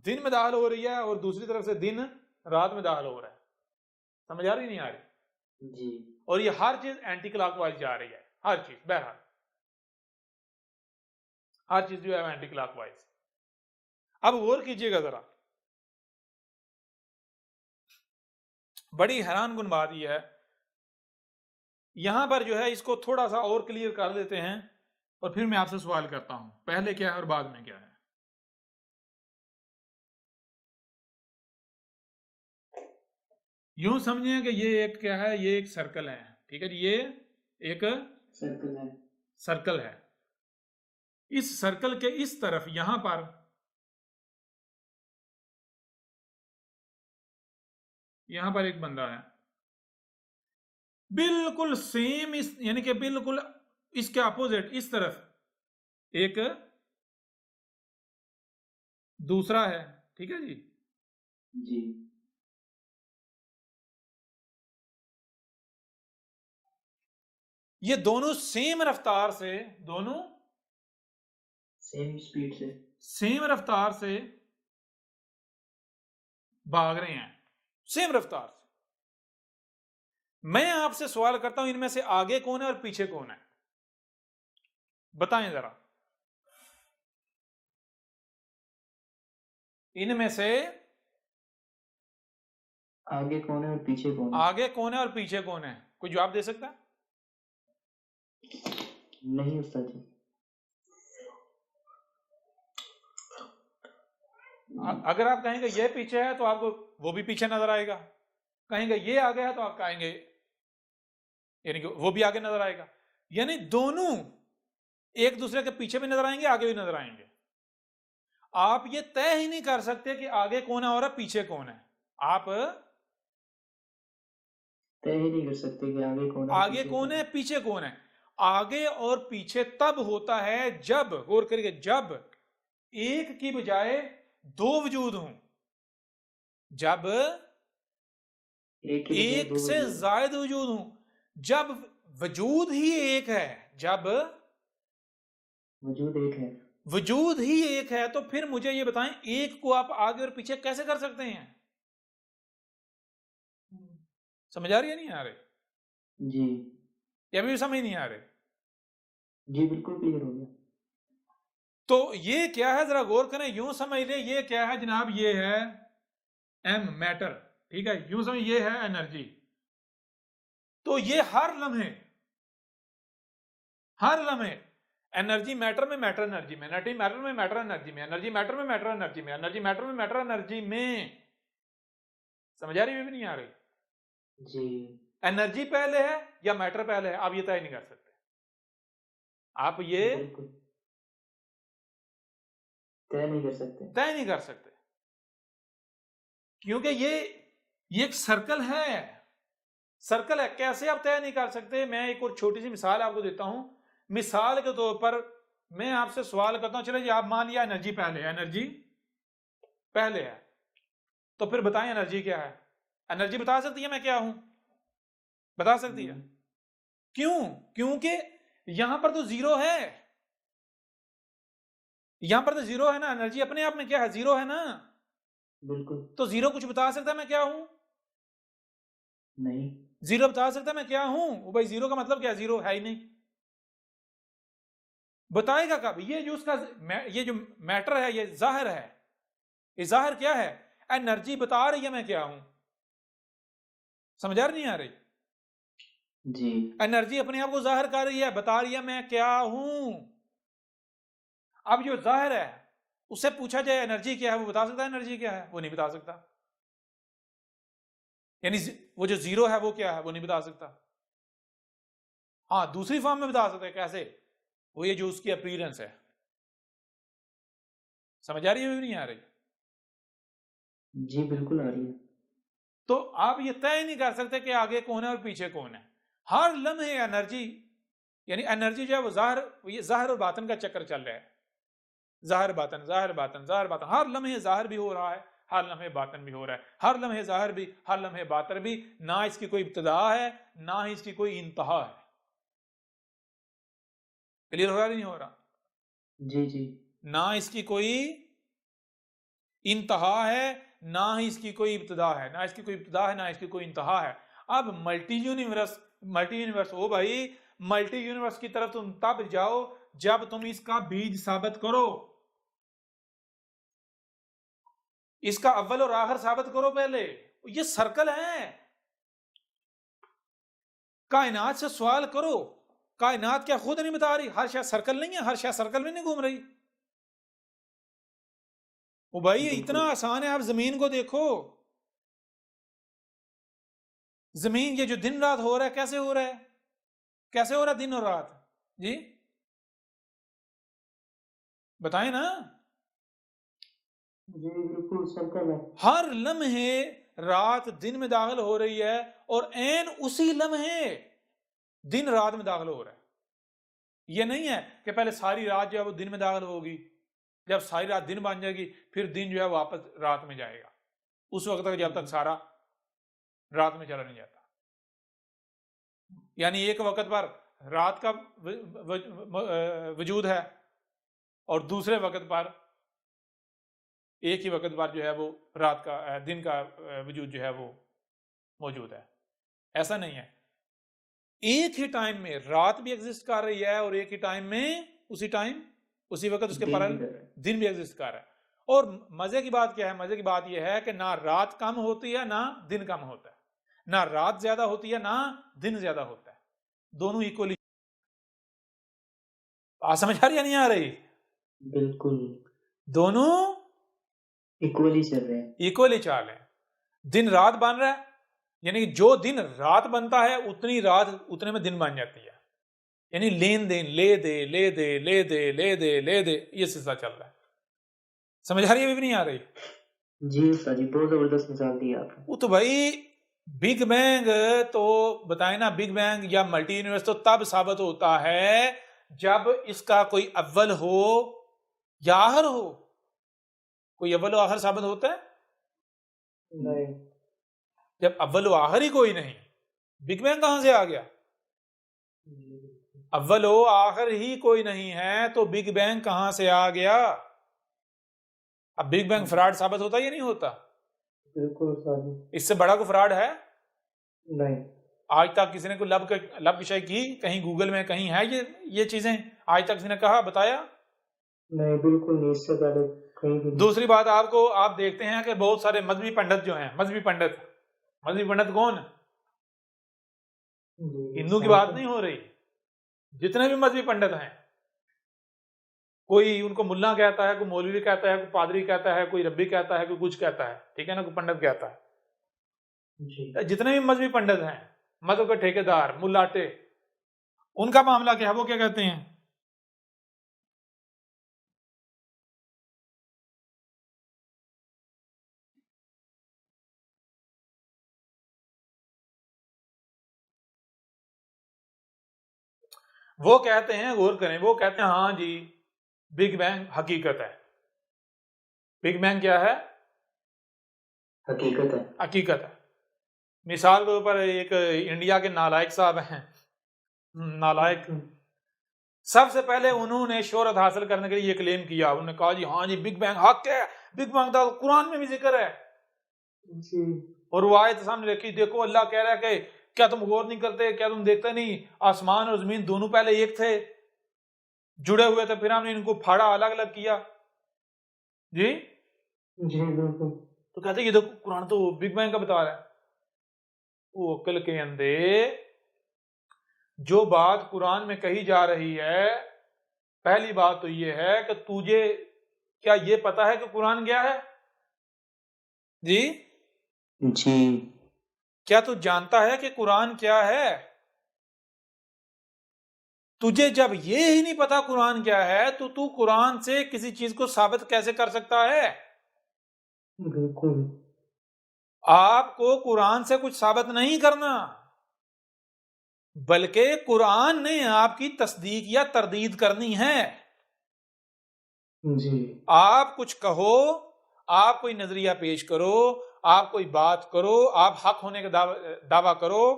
दिन में दाखिल हो रही है और दूसरी तरफ से दिन रात में दाखिल हो रहा है। समझ आ रही नहीं आ रही? जी और ये हर चीज एंटी क्लॉकवाइज जा रही है, हर चीज, बहरहाल हर चीज जो है एंटी क्लॉकवाइज। अब गौर कीजिएगा जरा, बड़ी हैरान कुन बात यह है, यहां पर जो है इसको थोड़ा सा और क्लियर कर देते हैं और फिर मैं आपसे सवाल करता हूं, पहले क्या है और बाद में क्या है। यूं समझिए कि ये एक क्या है, ये एक सर्कल है, ठीक है जी, ये एक सर्कल है। सर्कल है। इस सर्कल के इस तरफ यहां पर एक बंदा है, बिल्कुल सेम इस यानी कि बिल्कुल इसके अपोजिट इस तरफ एक दूसरा है, ठीक है जी। जी ये दोनों सेम रफ्तार से, दोनों सेम स्पीड से, सेम रफ्तार से भाग रहे हैं, सेम रफ्तार से। मैं आपसे सवाल करता हूं, इनमें से आगे कौन है और पीछे कौन है, बताएं जरा। इनमें से आगे कौन है और पीछे कौन है? आगे कौन है और पीछे कौन है, कोई जवाब दे सकता है? नहीं उस्ताद जी। अगर आप कहेंगे ये पीछे है तो आपको वो भी पीछे नजर आएगा, कहेंगे ये आगे है तो आप कहेंगे यानी कि वो भी आगे नजर आएगा, यानी दोनों एक दूसरे के पीछे भी नजर आएंगे, आगे भी नजर आएंगे। आप ये तय ही नहीं कर सकते कि आगे कौन है और पीछे कौन है। आप तय ही नहीं कर सकते कि आगे कौन है, आगे पीछे कौन है, पीछे कौन है। आगे और पीछे तब होता है जब, गौर करिए, जब एक की बजाय दो वजूद हों, जब एक के बजाय एक दो से वजूद। ज्यादा वजूद हों, जब वजूद ही एक है, जब वजूद एक है। वजूद ही एक है, तो फिर मुझे ये बताएं एक को आप आगे और पीछे कैसे कर सकते हैं? समझ आ रही है नहीं आ रही? जी या भी समझ नहीं आ रही? जी बिल्कुल क्लियर हो गया। तो ये क्या है जरा गौर करें, यूं समझ ले, ये क्या है जनाब, ये है एम, मैटर, ठीक है, यूं समझ, ये है एनर्जी। तो ये हर लम्हे एनर्जी मैटर में, मैटर एनर्जी में, एनर्जी मैटर में, मैटर एनर्जी में, एनर्जी मैटर में, मैटर एनर्जी में, एनर्जी मैटर में, मैटर एनर्जी में। समझ आ रही है भी नहीं आ रही? जी एनर्जी पहले है या मैटर पहले है, आप ये तय नहीं कर सकते। आप ये बिल्कुल तय नहीं कर सकते। तय नहीं कर सकते, क्योंकि ये एक सर्कल है, सर्कल है। कैसे आप तय नहीं कर सकते? मैं एक और छोटी सी मिसाल आपको देता हूं। मिसाल के तौर पर मैं आपसे सवाल करता हूं, चलो जी, आप मान लिया एनर्जी पहले है, एनर्जी पहले है, तो फिर बताएं एनर्जी क्या है? एनर्जी बता सकती है मैं क्या हूं? बता सकती है? क्यों? क्योंकि यहां पर तो जीरो है, यहां पर तो जीरो है ना, एनर्जी अपने आप में क्या है, जीरो है ना। बिल्कुल तो जीरो कुछ बता सकता है मैं क्या हूं? नहीं। जीरो बता सकता है मैं क्या हूं? वो भाई जीरो का मतलब क्या, जीरो है ही नहीं, बताएगा कब? ये जो उसका ये जो मैटर है, ये जाहिर है, ये जाहिर क्या है? एनर्जी बता रही है मैं क्या हूं। समझ आ रही नहीं आ रही? जी एनर्जी अपने आप को जाहिर कर रही है, बता रही है मैं क्या हूं। अब जो जाहिर है उससे पूछा जाए एनर्जी क्या है, वो बता सकता है एनर्जी क्या है? वो नहीं बता सकता। यानी वो जो जीरो है वो क्या है, वो नहीं बता सकता। हाँ, दूसरी फॉर्म में बता सकते हैं, कैसे? वो ये जो उसकी अपीयरेंस है। समझ आ रही है भी नहीं आ रही? जी बिल्कुल आ रही है। तो आप ये तय नहीं कर सकते कि आगे कौन है और पीछे कौन है। हर लम्हे एनर्जी, यानी एनर्जी जो है वो ज़ाहिर और बातन का चक्कर चल रहा है। ज़ाहिर बातन, ज़ाहिर बातन, ज़ाहिर बातन, हर लम्हे ज़ाहिर भी हो रहा है, हर लम्हे बातन भी हो रहा है, हर लम्हे ज़ाहिर भी, हर लम्हे बातन भी। ना इसकी कोई इब्तिदा है, ना ही इसकी कोई इंतहा है। क्लियर हो रहा नहीं हो रहा? जी जी। ना इसकी कोई इंतहा है, ना ही इसकी कोई इब्तिदा है, ना इसकी कोई इब्तिदा है, ना इसकी कोई इंतहा है। अब मल्टी यूनिवर्स हो भाई, मल्टी यूनिवर्स की तरफ तुम तब जाओ जब तुम इसका बीज साबित करो, इसका अव्वल और आखिर साबित करो पहले। ये सर्कल है, कायनात से सवाल करो। कायनात क्या खुद नहीं बता रही? हर शय सर्कल नहीं है, हर शय सर्कल में नहीं घूम रही। वो भाई ये इतना आसान है। आप जमीन को देखो, जमीन ये जो दिन रात हो रहा है, कैसे हो रहा है? कैसे हो रहा है दिन और रात? जी बताएं ना। जी बिल्कुल सर्कल है। हर लम्हे रात दिन में दाखिल हो रही है और एन उसी लम्हे दिन रात में दाखिल हो रहा है। ये नहीं है कि पहले सारी रात जो है वो दिन में दाखिल होगी, जब सारी रात दिन बन जाएगी फिर दिन जो है वापस रात में जाएगा, उस वक्त तक जब तक सारा रात में चला नहीं जाता। यानी एक वक्त पर रात का वजूद है और दूसरे वक्त पर, एक ही वक्त पर जो है वो रात का दिन का वजूद जो है वो मौजूद है। ऐसा नहीं है, एक ही टाइम में रात भी एग्जिस्ट कर रही है और एक ही टाइम में उसी वक्त उसके पैरेलल दिन भी एग्जिस्ट कर रहा है। और मजे की बात क्या है? मजे की बात यह है कि ना रात कम होती है ना दिन कम होता है, ना रात ज्यादा होती है ना दिन ज्यादा होता है, दोनों इक्वली। समझ आ रही या नहीं आ रही? बिल्कुल दोनों इक्वली चल रहे हैं। इक्वली चाल है। दिन रात बन रहा है, यानी जो दिन रात बनता है उतनी रात उतने में दिन बन जाती है। यानी लेन देन, ले दे ले दे ले दे ले दे ले दे, ये सिलसिला चल रहा है। समझ आ रही है? भी नहीं आ रही? जी उस्ताद जी, बहुत जबरदस्त मिसाल दी आपने। वो तो भाई बिग बैंग तो बताए ना, बिग बैंग या मल्टी यूनिवर्स तो तब साबित होता है जब इसका कोई अव्वल हो या आखिर हो। कोई अव्वल आखिर साबित होता है? नहीं। जब अव्वल आखिर ही कोई नहीं, बिग बैंग कहां से आ गया? अव्वल आखिर ही कोई नहीं है तो बिग बैंग कहां से आ गया? अब बिग बैंग फ्रॉड साबित होता है या नहीं होता? बिल्कुल उस्ताद जी। इससे बड़ा कोई फ्रॉड है? नहीं। आज तक किसी ने कोई लब विषय की कहीं गूगल में कहीं है ये चीजें? आज तक किसी ने कहा, बताया? नहीं बिल्कुल नहीं, इससे पहले कहीं भी नहीं। दूसरी बात, आप देखते हैं कि बहुत सारे मजहबी पंडित जो हैं, मजहबी पंडित कौन? हिंदू की बात नहीं हो रही, जितने भी मजहबी पंडित हैं, कोई उनको मुल्ला कहता है, कोई मौलवी कहता है, कोई पादरी कहता है, कोई रब्बी कहता है, कोई कुछ कहता है, ठीक है ना, कोई पंडित कहता है। जी। जितने भी मजहबी पंडित हैं, मजहब के ठेकेदार, मुल्लाटे, उनका मामला क्या है? वो क्या कहते हैं? वो कहते हैं, गौर करें, वो कहते हैं हाँ जी बिग बैंग हकीकत है। बिग बैंग क्या है? हकीकत है। हकीकत है। मिसाल के ऊपर एक इंडिया के नालायक साहब हैं, नालायक, सबसे पहले उन्होंने शोहरत हासिल करने के लिए ये क्लेम किया, उन्होंने कहा जी हाँ जी बिग बैंग हक है, बिग बैंग का कुरान में भी जिक्र है जी। और वो आयत सामने रखी, देखो अल्लाह कह रहा है कि क्या तुम गौर नहीं करते, क्या तुम देखते नहीं, आसमान और जमीन दोनों पहले एक थे, जुड़े हुए थे, फिर हमने इनको फाड़ा, अलग अलग किया। जी जी बिल्कुल। तो कहते ये देखो कुरान तो बिग बैंग का बता रहा है। वो अक्ल के अंधे, जो बात कुरान में कही जा रही है, पहली बात तो ये है कि तुझे क्या ये पता है कि कुरान क्या है? जी जी। क्या तू जानता है कि कुरान क्या है? तुझे जब ये ही नहीं पता कुरान क्या है तो तू कुरान से किसी चीज को साबित कैसे कर सकता है? बिल्कुल। आपको कुरान से कुछ साबित नहीं करना, बल्कि कुरान ने आपकी तस्दीक या तरदीद करनी है। जी आप कुछ कहो, आप कोई नजरिया पेश करो, आप कोई बात करो, आप हक होने का दावा करो,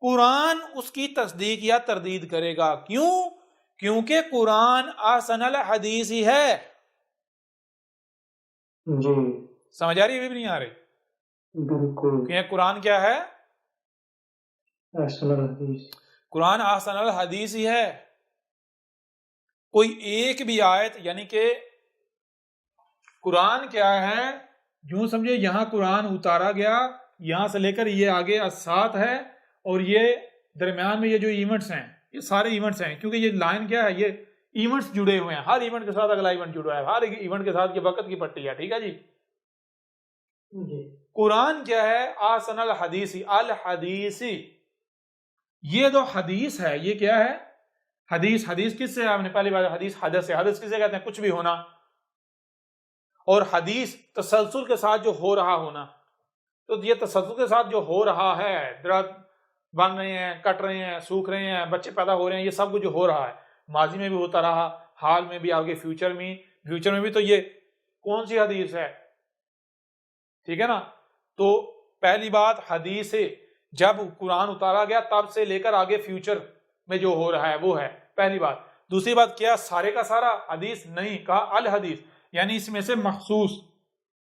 कुरान उसकी तस्दीक या तरदीद करेगा। क्यों? क्योंकि कुरान आसनल हदीस ही है। जी समझ आ रही है भी नहीं आ रही? बिल्कुल। क्योंकि कुरान क्या है? अहसनुल हदीस। कुरान आसनल हदीस ही है। कोई एक भी आयत, यानी कि कुरान क्या है, यूं समझे यहां कुरान उतारा गया, यहां से लेकर ये आगे साथ है, और ये दरमियान में ये जो इवेंट्स हैं, ये सारे इवेंट्स हैं। क्योंकि ये लाइन क्या है, ये इवेंट्स जुड़े हुए हैं, हर इवेंट के साथ अगला इवेंट जुड़ा है, हर इवेंट के साथ ये वक्त की पट्टी है। ठीक है जी? जी कुरान क्या है? आसनल हदीसी, अल हदीसी। ये जो हदीस है, ये क्या है? हदीस। हदीस किससे? आपने पहली बार हदीस हदस से, हदस किसे कहते हैं? कुछ भी होना। और हदीस तसलसल के साथ जो हो रहा होना। तो ये तसलसल के साथ जो हो रहा है, दरख्त बन रहे हैं, कट रहे हैं, सूख रहे हैं, बच्चे पैदा हो रहे हैं, ये सब कुछ जो हो रहा है, माजी में भी होता रहा, हाल में भी, आगे फ्यूचर में भी। तो ये कौन सी हदीस है? ठीक है ना? तो पहली बात, हदीस से जब कुरान उतारा गया तब से लेकर आगे फ्यूचर में जो हो रहा है वो है पहली बात। दूसरी बात, क्या सारे का सारा हदीस? नहीं, कहा अल हदीस, यानी इसमें से मखसूस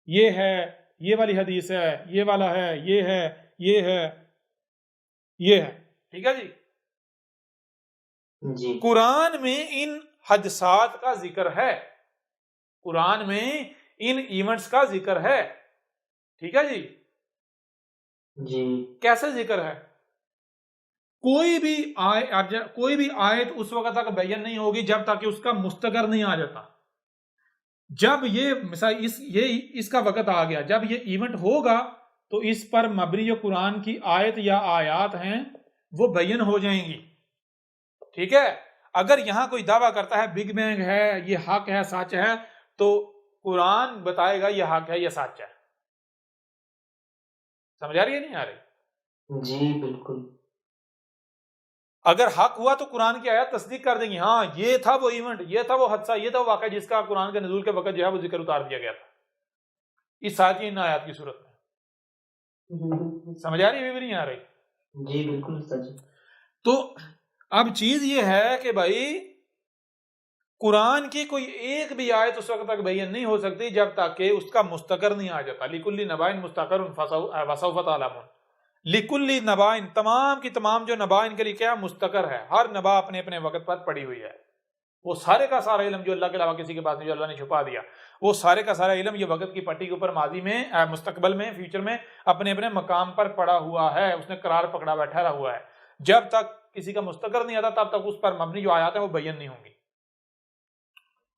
ये है, ये वाली हदीस है, ये वाला है, ये है, ये है, ये है। ठीक है जी? जी कुरान में इन हदसात का जिक्र है, कुरान में इन इवेंट्स का जिक्र है। ठीक है जी? जी कैसे जिक्र है? कोई भी आयत उस वक्त तक बयान नहीं होगी जब तक कि उसका मुस्तकर नहीं आ जाता। जब ये मिसाल इसका वक्त आ गया, जब ये इवेंट होगा, तो इस पर मबनी जो कुरान की आयत या आयात हैं वो बयान हो जाएंगी। ठीक है? अगर यहां कोई दावा करता है बिग बैंग है, ये हक है, सच है, तो कुरान बताएगा ये हक है, ये सच है। समझ आ रही है नहीं आ रही? जी बिल्कुल। अगर हक हुआ तो कुरान की आयत तस्दीक कर देंगी, हाँ ये था वो इवेंट, ये था वो हादसा, ये था वो वाक़या जिसका कुरान के नज़ूल के वक्त जो है वो जिक्र उतार दिया गया था इस साथ की इन आयत की सूरत में। समझ आ रही है भी नहीं आ रही? जी बिल्कुल सच। तो अब चीज ये है कि भाई कुरान की कोई एक भी आयत उस वक्त तक बयान नहीं हो सकती जब तक कि उसका मुस्तकर नहीं आ जाता। लिकुल्ली नबाइन मुस्तकर वसौफ तालमून। लिकुल्ली नबाइन, तमाम की तमाम जो नबाइन के लिए क्या मुस्तकर है, हर नबा अपने अपने वक्त पर पड़ी हुई है। वो सारे का सारा इल्म जो अल्लाह के अलावा किसी के पास नहीं, जो अल्लाह ने छुपा दिया, वो सारे का सारा इल्म ये वक्त की पट्टी के ऊपर माजी में, मुस्तकबल में, फ्यूचर में अपने अपने मकाम पर पड़ा हुआ है, उसने करार पकड़ा बैठा हुआ है। जब तक किसी का मुस्तकर नहीं आता तब तक उस पर मबनी जो आयात है वो बयान नहीं होंगी।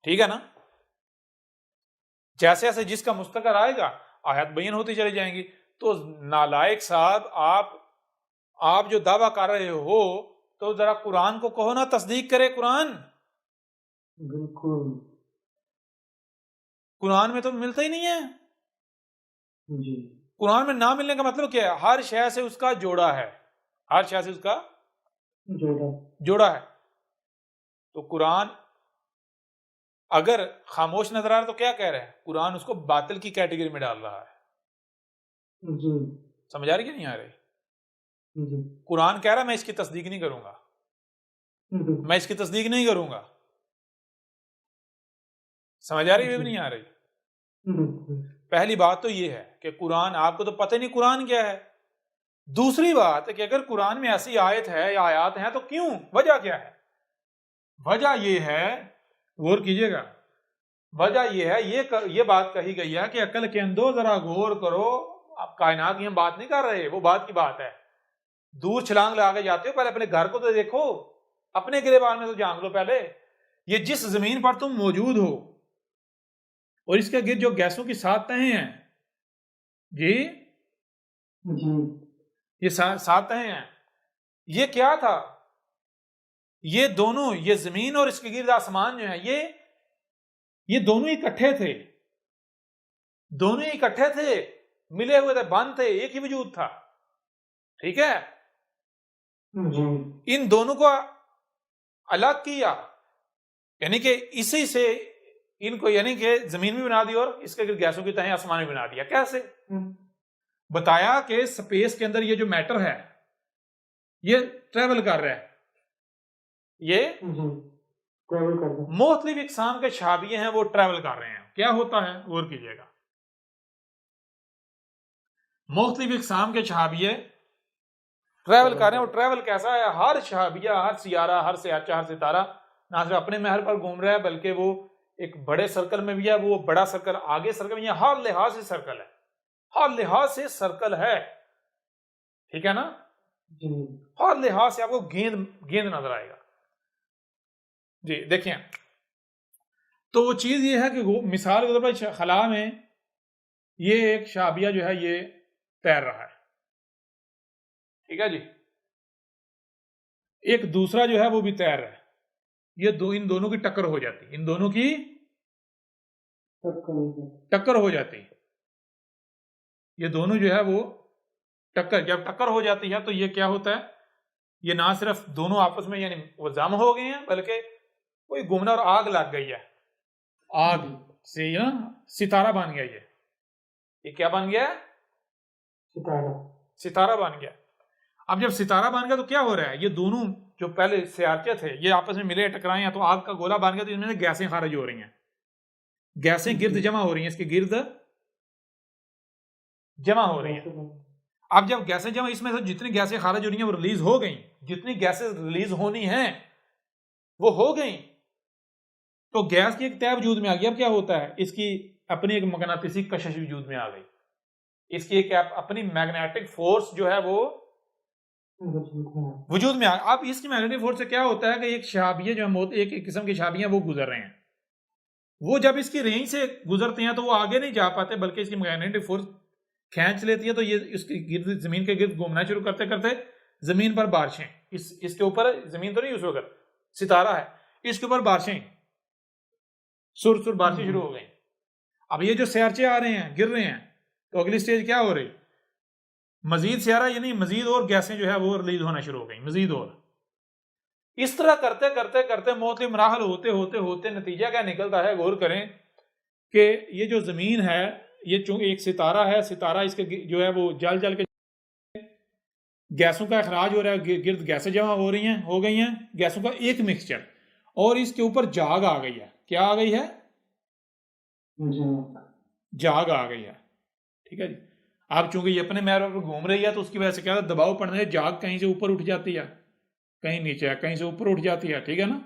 ठीक है ना? जैसे जैसे जिसका मुस्तकर आएगा आयत बयान होती चली जाएंगी। तो नालायक साहब, आप जो दावा कर रहे हो, तो जरा कुरान को कहो ना तस्दीक करे कुरान। बिल्कुल। कुरान में तो मिलता ही नहीं है। जी कुरान में ना मिलने का मतलब क्या है? हर शय से उसका जोड़ा है, हर शय से उसका जोड़ा है। तो कुरान अगर खामोश नजर आ रहा है तो क्या कह रहे हैं? कुरान उसको बातिल की कैटेगरी में डाल रहा है। जी समझ आ रही कि नहीं आ रही? जी कुरान कह रहा है मैं इसकी तस्दीक नहीं करूंगा, मैं इसकी तस्दीक नहीं करूंगा। समझ आ रही है भी नहीं आ रही? पहली बात तो ये है कि कुरान, आपको तो पता नहीं कुरान क्या है। दूसरी बात है कि अगर कुरान में ऐसी आयत है या आयात है तो क्यों, वजह क्या है? वजह ये है, गौर कीजिएगा, वजह ये है, ये बात कही गई है कि अकल के अंदर जरा गौर करो। आप कायनात की हम बात नहीं कर रहे, वो बात की बात है। दूर छलांग लगा के जाते हो, पहले अपने घर को तो देखो, अपने गिरेबान में तो जान लो पहले। ये जिस जमीन पर तुम मौजूद हो और इसके गिर्द जो गैसों की 7 तहें हैं जी, ये 7 तहें हैं, ये क्या था? ये दोनों, ये जमीन और इसके गिर्द आसमान जो है, ये दोनों इकट्ठे थे, दोनों इकट्ठे थे। मिले हुए थे, बंद थे, एक ही वजूद था। ठीक है, जी इन दोनों को अलग किया, यानी कि इसी से इनको, यानी कि जमीन भी बना दी और इसके गैसों की तहें आसमान भी बना दिया। कैसे? बताया कि स्पेस के अंदर ये जो मैटर है ये ट्रेवल कर रहा है, ये ट्रैवल कर रहे हैं। मुख्तलिफ इकसाम के शाबिये हैं, वो ट्रेवल कर रहे हैं। क्या होता है, गौर कीजिएगा, मुख्तलिफ इकसाम के शाबिये ट्रेवल कर रहे हैं। और ट्रेवल कैसा है, हर शाबिया, हर सियारा, हर सियाचा, हर सितारा ना सिर्फ अपने महल पर घूम रहा है, बल्कि वो एक बड़े सर्कल में भी है, वो बड़ा सर्कल आगे सर्कल में, हर लिहाज से सर्कल है, हर लिहाज से सर्कल है। ठीक है ना, जी हर लिहाज से आपको गेंद गेंद नजर आएगा जी। देखिए, तो वो चीज ये है कि मिसाल के तौर पर खला में ये एक शाबिया जो है ये तैर रहा है, ठीक है जी, एक दूसरा जो है वो भी तैर रहा है, ये इन दोनों की टक्कर हो जाती, इन दोनों की टक्कर हो जाती, ये दोनों जो है वो टक्कर, जब टक्कर हो जाती है तो ये क्या होता है, ये ना सिर्फ दोनों आपस में यानी वो जम हो गए हैं, बल्कि कोई घूमना और आग लग गई है, आग से ना सितारा बन गया। ये क्या बन गया? सितारा बन गया। अब जब सितारा बन गया तो क्या हो रहा है, ये दोनों जो पहले सियारचे थे ये आपस में मिले, टकराए हैं, तो आग का गोला बन गया, तो इनमें गैसें खारिज हो रही हैं, गैसें गिर्द जमा हो रही हैं, इसके गिर्द जमा हो रही हैं। अब जब गैसें जमा, इसमें से जितनी गैसें खारिज हो रही हैं वो रिलीज हो गई, जितनी गैसें रिलीज होनी हैं वो हो गई, तो गैस की एक तय वजूद में आ गई। अब क्या होता है, इसकी अपनी एक मगनातिसी कशिश वजूद में आ गई, इसकी एक अपनी मैग्नेटिक फोर्स जो है वो वजूद में आ। अब इसकी मैग्नेटिक फोर्स से क्या होता है कि एक शाबिये जो है, एक किस्म की शाबियां वो गुजर रहे हैं, वो जब इसकी रेंज से गुजरते हैं तो वो आगे नहीं जा पाते, बल्कि इसकी मैग्नेटिक फोर्स खींच लेती है, तो ये इसके गिर्द, जमीन के गिर्द घूमना शुरू करते करते जमीन पर बारिशें, इसके ऊपर, जमीन तो नहीं उस वक्त सितारा है, इसके ऊपर बारिशें, सुर सुर बारिशें शुरू हो गई। अब ये जो सियारचे आ रहे हैं, गिर रहे हैं, तो अगली स्टेज क्या हो रही, मजीद सियारा यानी मजीद और गैसें जो है वो रिलीज होना शुरू हो गई, मजीद और। इस तरह करते करते करते मुख्तलिफ मराहल होते होते होते नतीजा क्या निकलता है, गौर करें कि ये जो जमीन है, ये चूंकि एक सितारा है, सितारा इसके जो है वो जल जल के गैसों का अखराज हो रहा है, गिर्द गैसें जमा हो रही हैं, हो गई हैं, गैसों का एक मिक्सचर, और इसके ऊपर जाग आ गई है। क्या आ गई है? जाग आ गई है। ठीक है जी। अब चूंकि ये अपने महल पर घूम रही है तो उसकी वजह से क्या है, दबाव पड़ने से जाग कहीं से ऊपर उठ जाती है, कहीं नीचे है, कहीं से ऊपर उठ जाती है। ठीक है ना,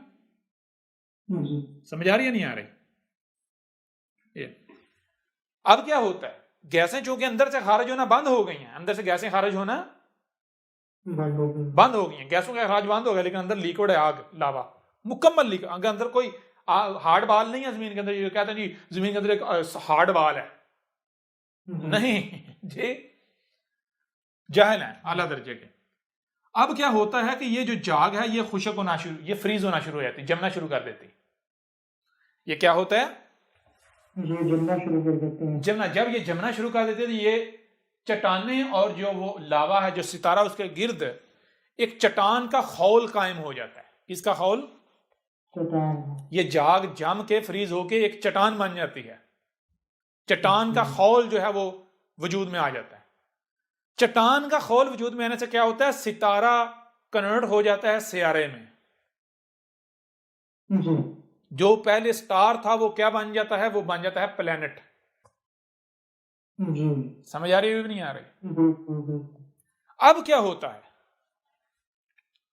समझ आ रही है नहीं आ रही? अब क्या होता है, गैसें चूंकि अंदर से खारिज होना बंद हो गई हैं, अंदर से गैसें खारिज होना बंद हो गई हैं, गैसों का अखराज बंद हो गया, लेकिन अंदर लिक्विड है, आग, लावा, मुकम्मल लिक्विड, अंदर कोई हार्ड बाल नहीं है जमीन के अंदर। ये कहते हैं जी जमीन के अंदर एक हार्ड बाल है, नहीं जी, जाहिल है आला दर्जे के। अब क्या होता है कि ये जो जाग है ये खुशक होना शुरू, ये फ्रीज होना शुरू हो जाती, जमना शुरू कर देती। ये क्या होता है, ये जमना शुरू कर देते हैं। जमना, जब ये जमना शुरू कर देते हैं तो ये चट्टाने और जो वो लावा है, जो सितारा, उसके गिर्द एक चट्टान का खौल कायम हो जाता है। किसका खौल? चट्टान। ये जाग जम के फ्रीज होके एक चट्टान बन जाती है, चट्टान का खौल जो है वो वजूद में आ जाता है। चट्टान का खौल वजूद में आने से क्या होता है, सितारा कन्वर्ट हो जाता है सियारे में। जो पहले स्टार था वो क्या बन जाता है, वो बन जाता है प्लेनेट। समझ आ रही है, नहीं आ रही? अब क्या होता है,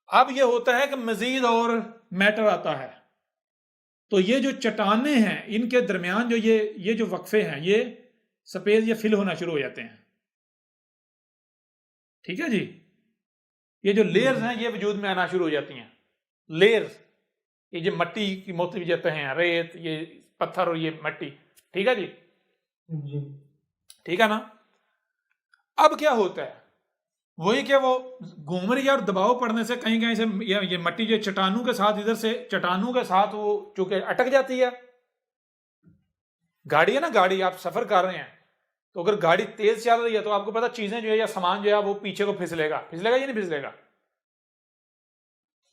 अब ये होता है कि मजीद और मैटर आता है, तो ये जो चट्टाने हैं इनके दरमियान जो ये जो वक्फे हैं, ये स्पेस ये फिल होना शुरू हो जाते हैं। ठीक है जी। ये जो लेयर्स हैं ये वजूद में आना शुरू हो जाती हैं, लेयर्स, ये जो मट्टी की मुख्तलिफ जगह हैं, रेत, ये पत्थर और ये मट्टी। ठीक है जी, ठीक है ना। अब क्या होता है, वही क्या वो घूम रही है और दबाव पड़ने से कहीं कहीं से ये मट्टी जो चट्टानों के साथ, इधर से चट्टानों के साथ वो चूंकि अटक जाती है। गाड़ी है ना, गाड़ी आप सफर कर रहे हैं, तो अगर गाड़ी तेज चल रही है तो आपको पता चीजें जो है या सामान जो है वो पीछे को फिसलेगा, फिसलेगा या नहीं फिसलेगा।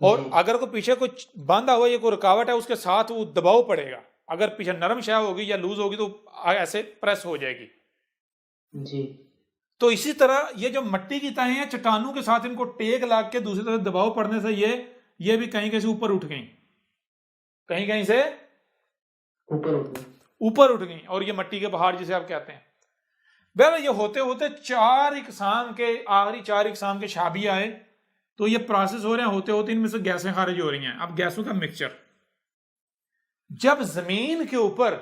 और जी अगर कोई पीछे कुछ बांधा हुआ या कोई रुकावट है उसके साथ वो दबाव पड़ेगा, अगर पीछे नरम शय होगी या लूज होगी तो ऐसे प्रेस हो जाएगी। जी तो इसी तरह ये जो मट्टी की तहें हैं चट्टानों के साथ इनको टेक लाग के दूसरी तरफ दबाव पड़ने से ये भी कहीं कहीं से ऊपर उठ गई, कहीं कहीं से ऊपर उठ गए। ऊपर उठ गई, और ये मट्टी के पहाड़ जिसे आप कहते हैं। बहरहाल ये होते होते आखिरी चार इकसाम के शाबी आए, तो ये प्रोसेस हो रहे हैं, होते होते इनमें से गैसें खारिज हो रही हैं। अब गैसों का मिक्सचर जब जमीन के ऊपर,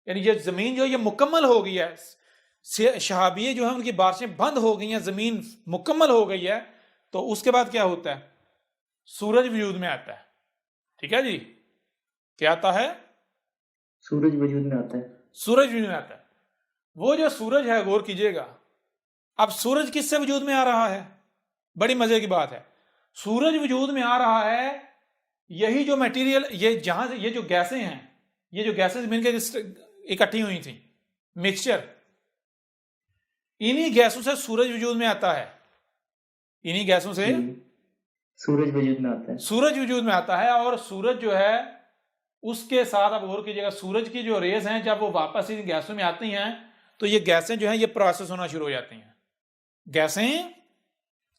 यानी ये जमीन जो ये मुकम्मल हो गई है, शहाबिये जो है उनकी बारिशें बंद हो गई हैं, जमीन मुकम्मल हो गई है, तो उसके बाद क्या होता है, सूरज वजूद में आता है। ठीक है जी, क्या आता है, सूरज वजूद में आता है। सूरज वजूद में आता है। वो जो सूरज है, गौर कीजिएगा, अब सूरज किससे वजूद में आ रहा है, बड़ी मजे की बात है। सूरज वजूद में आ रहा है, यही जो मटेरियल, ये जहां से ये जो गैसें हैं, ये जो गैसें मिलकर इकट्ठी हुई थी, मिक्सचर, इन्हीं गैसों से सूरज वजूद में आता है, इन्हीं गैसों से सूरज वजूद में आता है। सूरज वजूद में आता है। और सूरज जो है उसके साथ, आप गौर कीजिएगा, सूरज की जो रेज हैं जब वो वापस इन गैसों में आती हैं तो ये गैसें जो हैं ये प्रोसेस होना शुरू हो जाती हैं, गैसें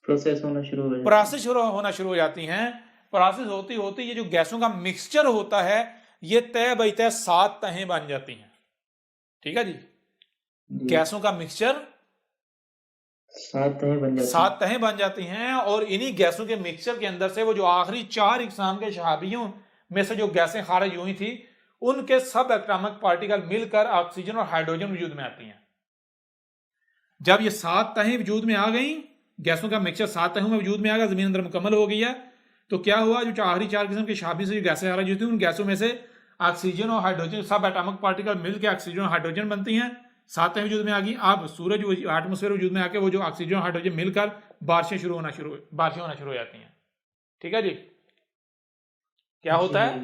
प्रोसेस होना शुरू हो जाता है। प्रोसेस होना शुरू हो जाती हैं। प्रोसेस होती होती ये जो गैसों का मिक्सचर होता है ये तय बाई तय 7 तहें बन जाती हैं। ठीक है जी, जी। गैसों का मिक्सचर 7 तहें बन जाती हैं। 7 तहें बन जाती हैं, और इन्हीं गैसों के मिक्सचर के अंदर से वो जो आखिरी 4 इकसाम के शहाबियों में से जो गैसें खारिज हुई थी, उनके सब एटॉमिक पार्टिकल मिलकर ऑक्सीजन और हाइड्रोजन वजूद में आती हैं। जब ये 7 तहें वजूद में आ गई, गैसों का मिक्सचर 7 तहों में वजूद में आ गया, जमीन अंदर मुकम्मल हो गई है, तो क्या हुआ, जो आखिरी 4 किस्म की शहाबी से जो गैसें खारिज हुई थी, उन गैसों में से ऑक्सीजन और हाइड्रोजन, सब एटॉमिक पार्टिकल मिलकर ऑक्सीजन और हाइड्रोजन बनती हैं। 7 तहें वजूद में आ गई। अब सूरज एटमोस्फेयर वजूद में आके वो जो ऑक्सीजन और हाइड्रोजन मिलकर बारिशें होना शुरू हो जाती हैं। ठीक है जी, क्या होता है,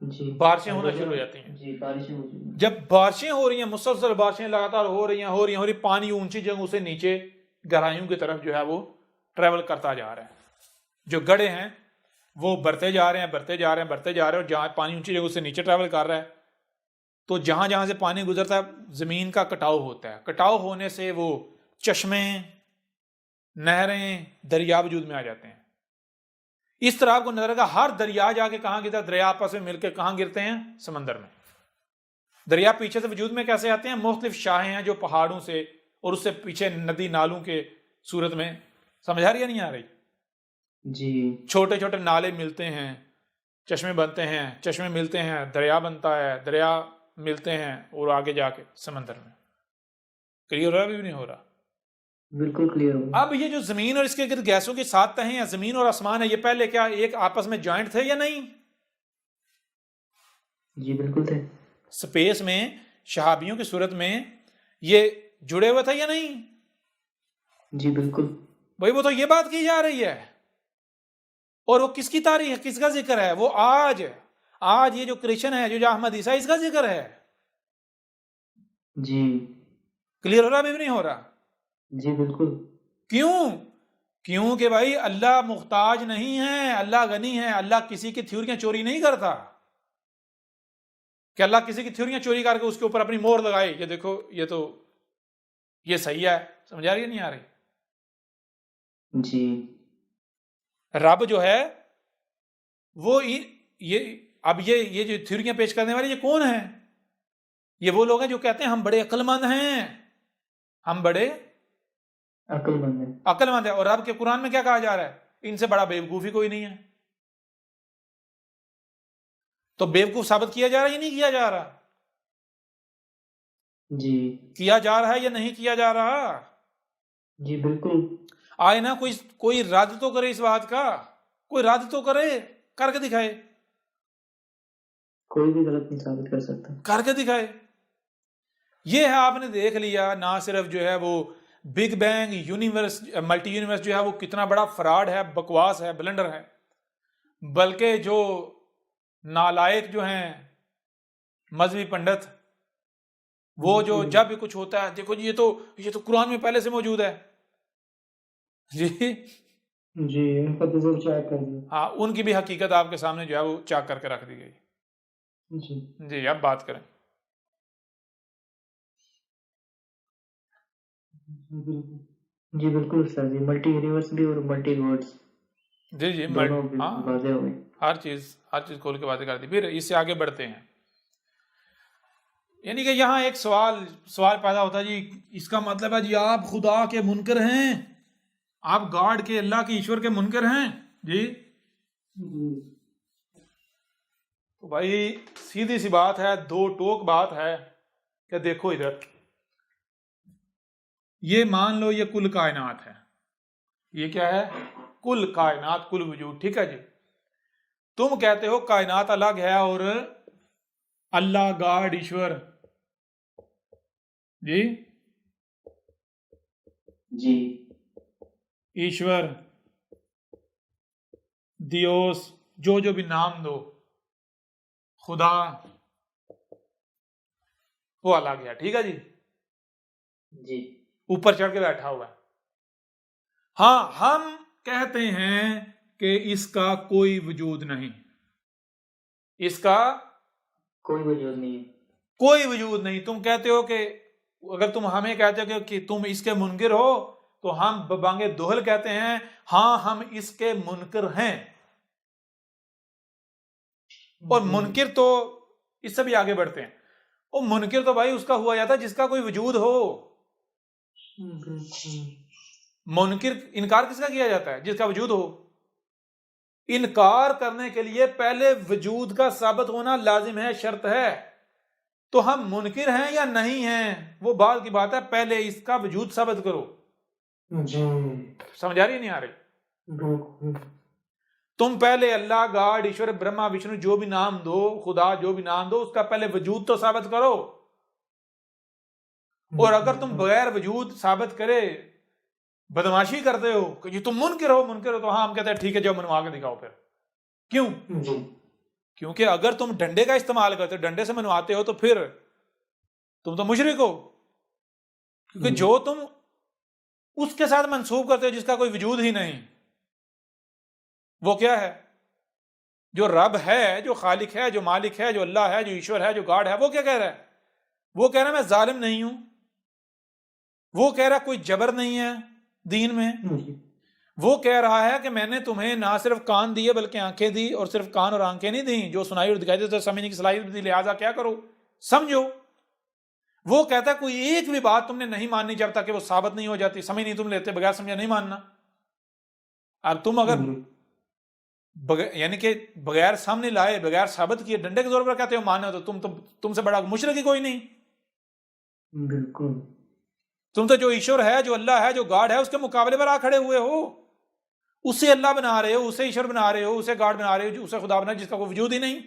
जी बारिशें होना शुरू हो जाती हैं। जी बारिशें होती हैं। जब बारिशें हो रही हैं, मुसलसल बारिशें लगातार हो रही हैं, पानी ऊंची जगहों से नीचे गहराइयों की तरफ जो है वो ट्रेवल करता जा रहा है। जो गड्ढे हैं वो बढ़ते जा रहे हैं, और जहां पानी ऊंची जगहों से नीचे ट्रेवल कर रहा है, तो जहां जहां से पानी गुजरता है जमीन का कटाव होता है। कटाव होने से वो चश्मे, नहरें, दरिया वजूद में आ जाते हैं। इस तरह आपको नजर आएगा, हर दरिया जाके कहां गिरता है, दरिया आपस में मिलकर कहां गिरते हैं, समंदर में। दरिया पीछे से वजूद में कैसे आते हैं, मुख्तलिफ शाहें हैं जो पहाड़ों से और उससे पीछे नदी नालों के सूरत में, समझ आ रही है नहीं आ रही, जी छोटे छोटे नाले मिलते हैं, चश्मे बनते हैं, चश्मे मिलते हैं, दरिया बनता है, दरिया मिलते हैं, और आगे जाके समंदर में। क्लियर हो रहा है, भी नहीं हो रहा, बिल्कुल क्लियर हो। अब ये जो जमीन और इसके गिर्द गैसों की 7 तहें हैं, जमीन और आसमान है, ये पहले क्या एक आपस में जॉइंट थे या नहीं, जी बिल्कुल थे। स्पेस में शहाबियों की सूरत में ये जुड़े हुए थे या नहीं, जी बिल्कुल। भाई वो तो ये बात की जा रही है। और वो किसकी तारीख है, किसका जिक्र है, वो आज ये जो क्रिश्चियन है, जो अहमद ईसा, इसका जिक्र है। जी क्लियर हो रहा, भी नहीं हो रहा, जी बिल्कुल। क्यों कि भाई अल्लाह मुख्ताज नहीं है, अल्लाह गनी है। अल्लाह किसी की थ्योरियां चोरी नहीं करता कि अल्लाह किसी की थ्योरियां चोरी करके उसके ऊपर अपनी मोहर लगाए, ये देखो ये सही है। समझ आ रही है नहीं आ रही, जी रब जो है वो ये जो थ्योरियां पेश करने वाले ये कौन है, ये वो लोग हैं जो कहते हैं हम बड़े अक्लमंद हैं, हम बड़े अक्लमंद है। और रब के कुरान में क्या कहा जा रहा है, इनसे बड़ा बेवकूफी कोई नहीं है। तो बेवकूफ साबित किया जा रहा है या नहीं किया जा रहा, जी किया जा रहा है या नहीं किया जा रहा, जी बिल्कुल। आए ना कोई रद्द तो करे इस बात का, कोई रद्द तो करे, करके दिखाए, कोई भी गलत नहीं साबित कर सकता, करके दिखाए। ये है, आपने देख लिया, ना सिर्फ जो है वो big bang universe, multi universe जो है वो कितना बड़ा फ्रॉड है, बकवास है, ब्लंडर है, बल्कि जो नालायक जो हैं मजहबी पंडित, वो जो जब भी कुछ होता है, देखो जी ये तो कुरान में पहले से मौजूद है जी। जी उनका तो सब चेक कर दिया। हाँ, उनकी भी हकीकत आपके सामने जो है वो चाक करके रख दी गई। जी जी, अब बात करें। बिल्कुल जी बिल्कुल सर जी, मल्टी यूनिवर्स भी और मल्टी वर्ड्स जी जी, दोनों हाँ, बिल्कुल वाजे हुए। हर चीज खोल के बातें कर दी। फिर इससे आगे बढ़ते हैं। यानी कि यहाँ एक सवाल पैदा होता है जी, इसका मतलब है जी आप खुदा के मुनकर हैं, आप गॉड के, अल्लाह के, ईश्वर के मुनकर हैं जी। तो भाई सीधी सी बात है, दो टोक बात है कि देखो इधर, ये मान लो ये कुल कायनात है, ये क्या है, कुल कायनात, कुल वजूद, ठीक है जी। तुम कहते हो कायनात अलग है और अल्लाह, गॉड, ईश्वर जी, जी ईश्वर, दियोस, जो भी नाम दो, खुदा, वो अलग है, ठीक है जी। जी ऊपर चढ़ के बैठा हुआ है। हाँ, हम कहते हैं कि इसका कोई वजूद नहीं, इसका कोई वजूद नहीं है। कोई वजूद नहीं। तुम कहते हो कि, अगर तुम हमें कहते हो कि तुम इसके मुनकिर हो, तो हम बबांगे दोहल कहते हैं हाँ हम इसके मुनकिर हैं। और मुनकिर तो, इससे भी आगे बढ़ते हैं, वो मुनकिर तो भाई उसका हुआ जाता है जिसका कोई वजूद हो। मुनकिर, इनकार किसका किया जाता है, जिसका वजूद हो। इनकार करने के लिए पहले वजूद का साबित होना लाजिम है, शर्त है। तो हम मुनकिर हैं या नहीं हैं वो बात की बात है, पहले इसका वजूद साबित करो। जी समझ आ रही नहीं आ रही? बिल्कुल। तुम पहले अल्लाह, गॉड, ईश्वर, ब्रह्मा, विष्णु, जो भी नाम दो, खुदा, जो भी नाम दो, उसका पहले वजूद तो साबित करो। और अगर तुम बगैर वजूद साबित करे बदमाशी करते हो कि ये तुम मुनकिर हो, तो हाँ हम कहते हैं ठीक है, जब मनवा के दिखाओ फिर। क्यों? क्योंकि अगर तुम डंडे का इस्तेमाल करते हो, डंडे से मनवाते हो, तो फिर तुम तो मुशरिक हो। क्योंकि जो तुम उसके साथ मंसूब करते हो जिसका कोई वजूद ही नहीं, वो क्या है? जो रब है, जो खालिक है, जो मालिक है, जो अल्लाह है, जो ईश्वर है, जो गॉड है, वो क्या कह रहा है? वो कह रहा है मैं जालिम नहीं हूं। वो कह रहा है कोई जबर नहीं है दीन में। वो कह रहा है कि मैंने तुम्हें ना सिर्फ कान दिए बल्कि आंखें दी, और सिर्फ कान और आंखें नहीं दी, जो सुनाई और दिखाई देते समझने की सलाहियत दी, लिहाजा क्या करो, समझो। वो कहता है कोई एक भी बात तुमने नहीं माननी जब तक कि वो साबित नहीं हो जाती। समझ नहीं तुम लेते, बगैर समझा नहीं मानना। अब तुम अगर यानी कि बगैर सामने लाए, बगैर साबित किए, डंडे के जोर पर कहते हो मानो, तो तुमसे बड़ा मुशरिक ही कोई नहीं। बिल्कुल। तुम तो जो ईश्वर है, जो अल्लाह है, जो गॉड है, उसके मुकाबले पर आ खड़े हुए हो। उसे अल्लाह बना रहे हो, उसे ईश्वर बना रहे हो, उसे गॉड बना रहे हो, उसे खुदा बना रहे हो जिसका कोई वजूद ही नहीं।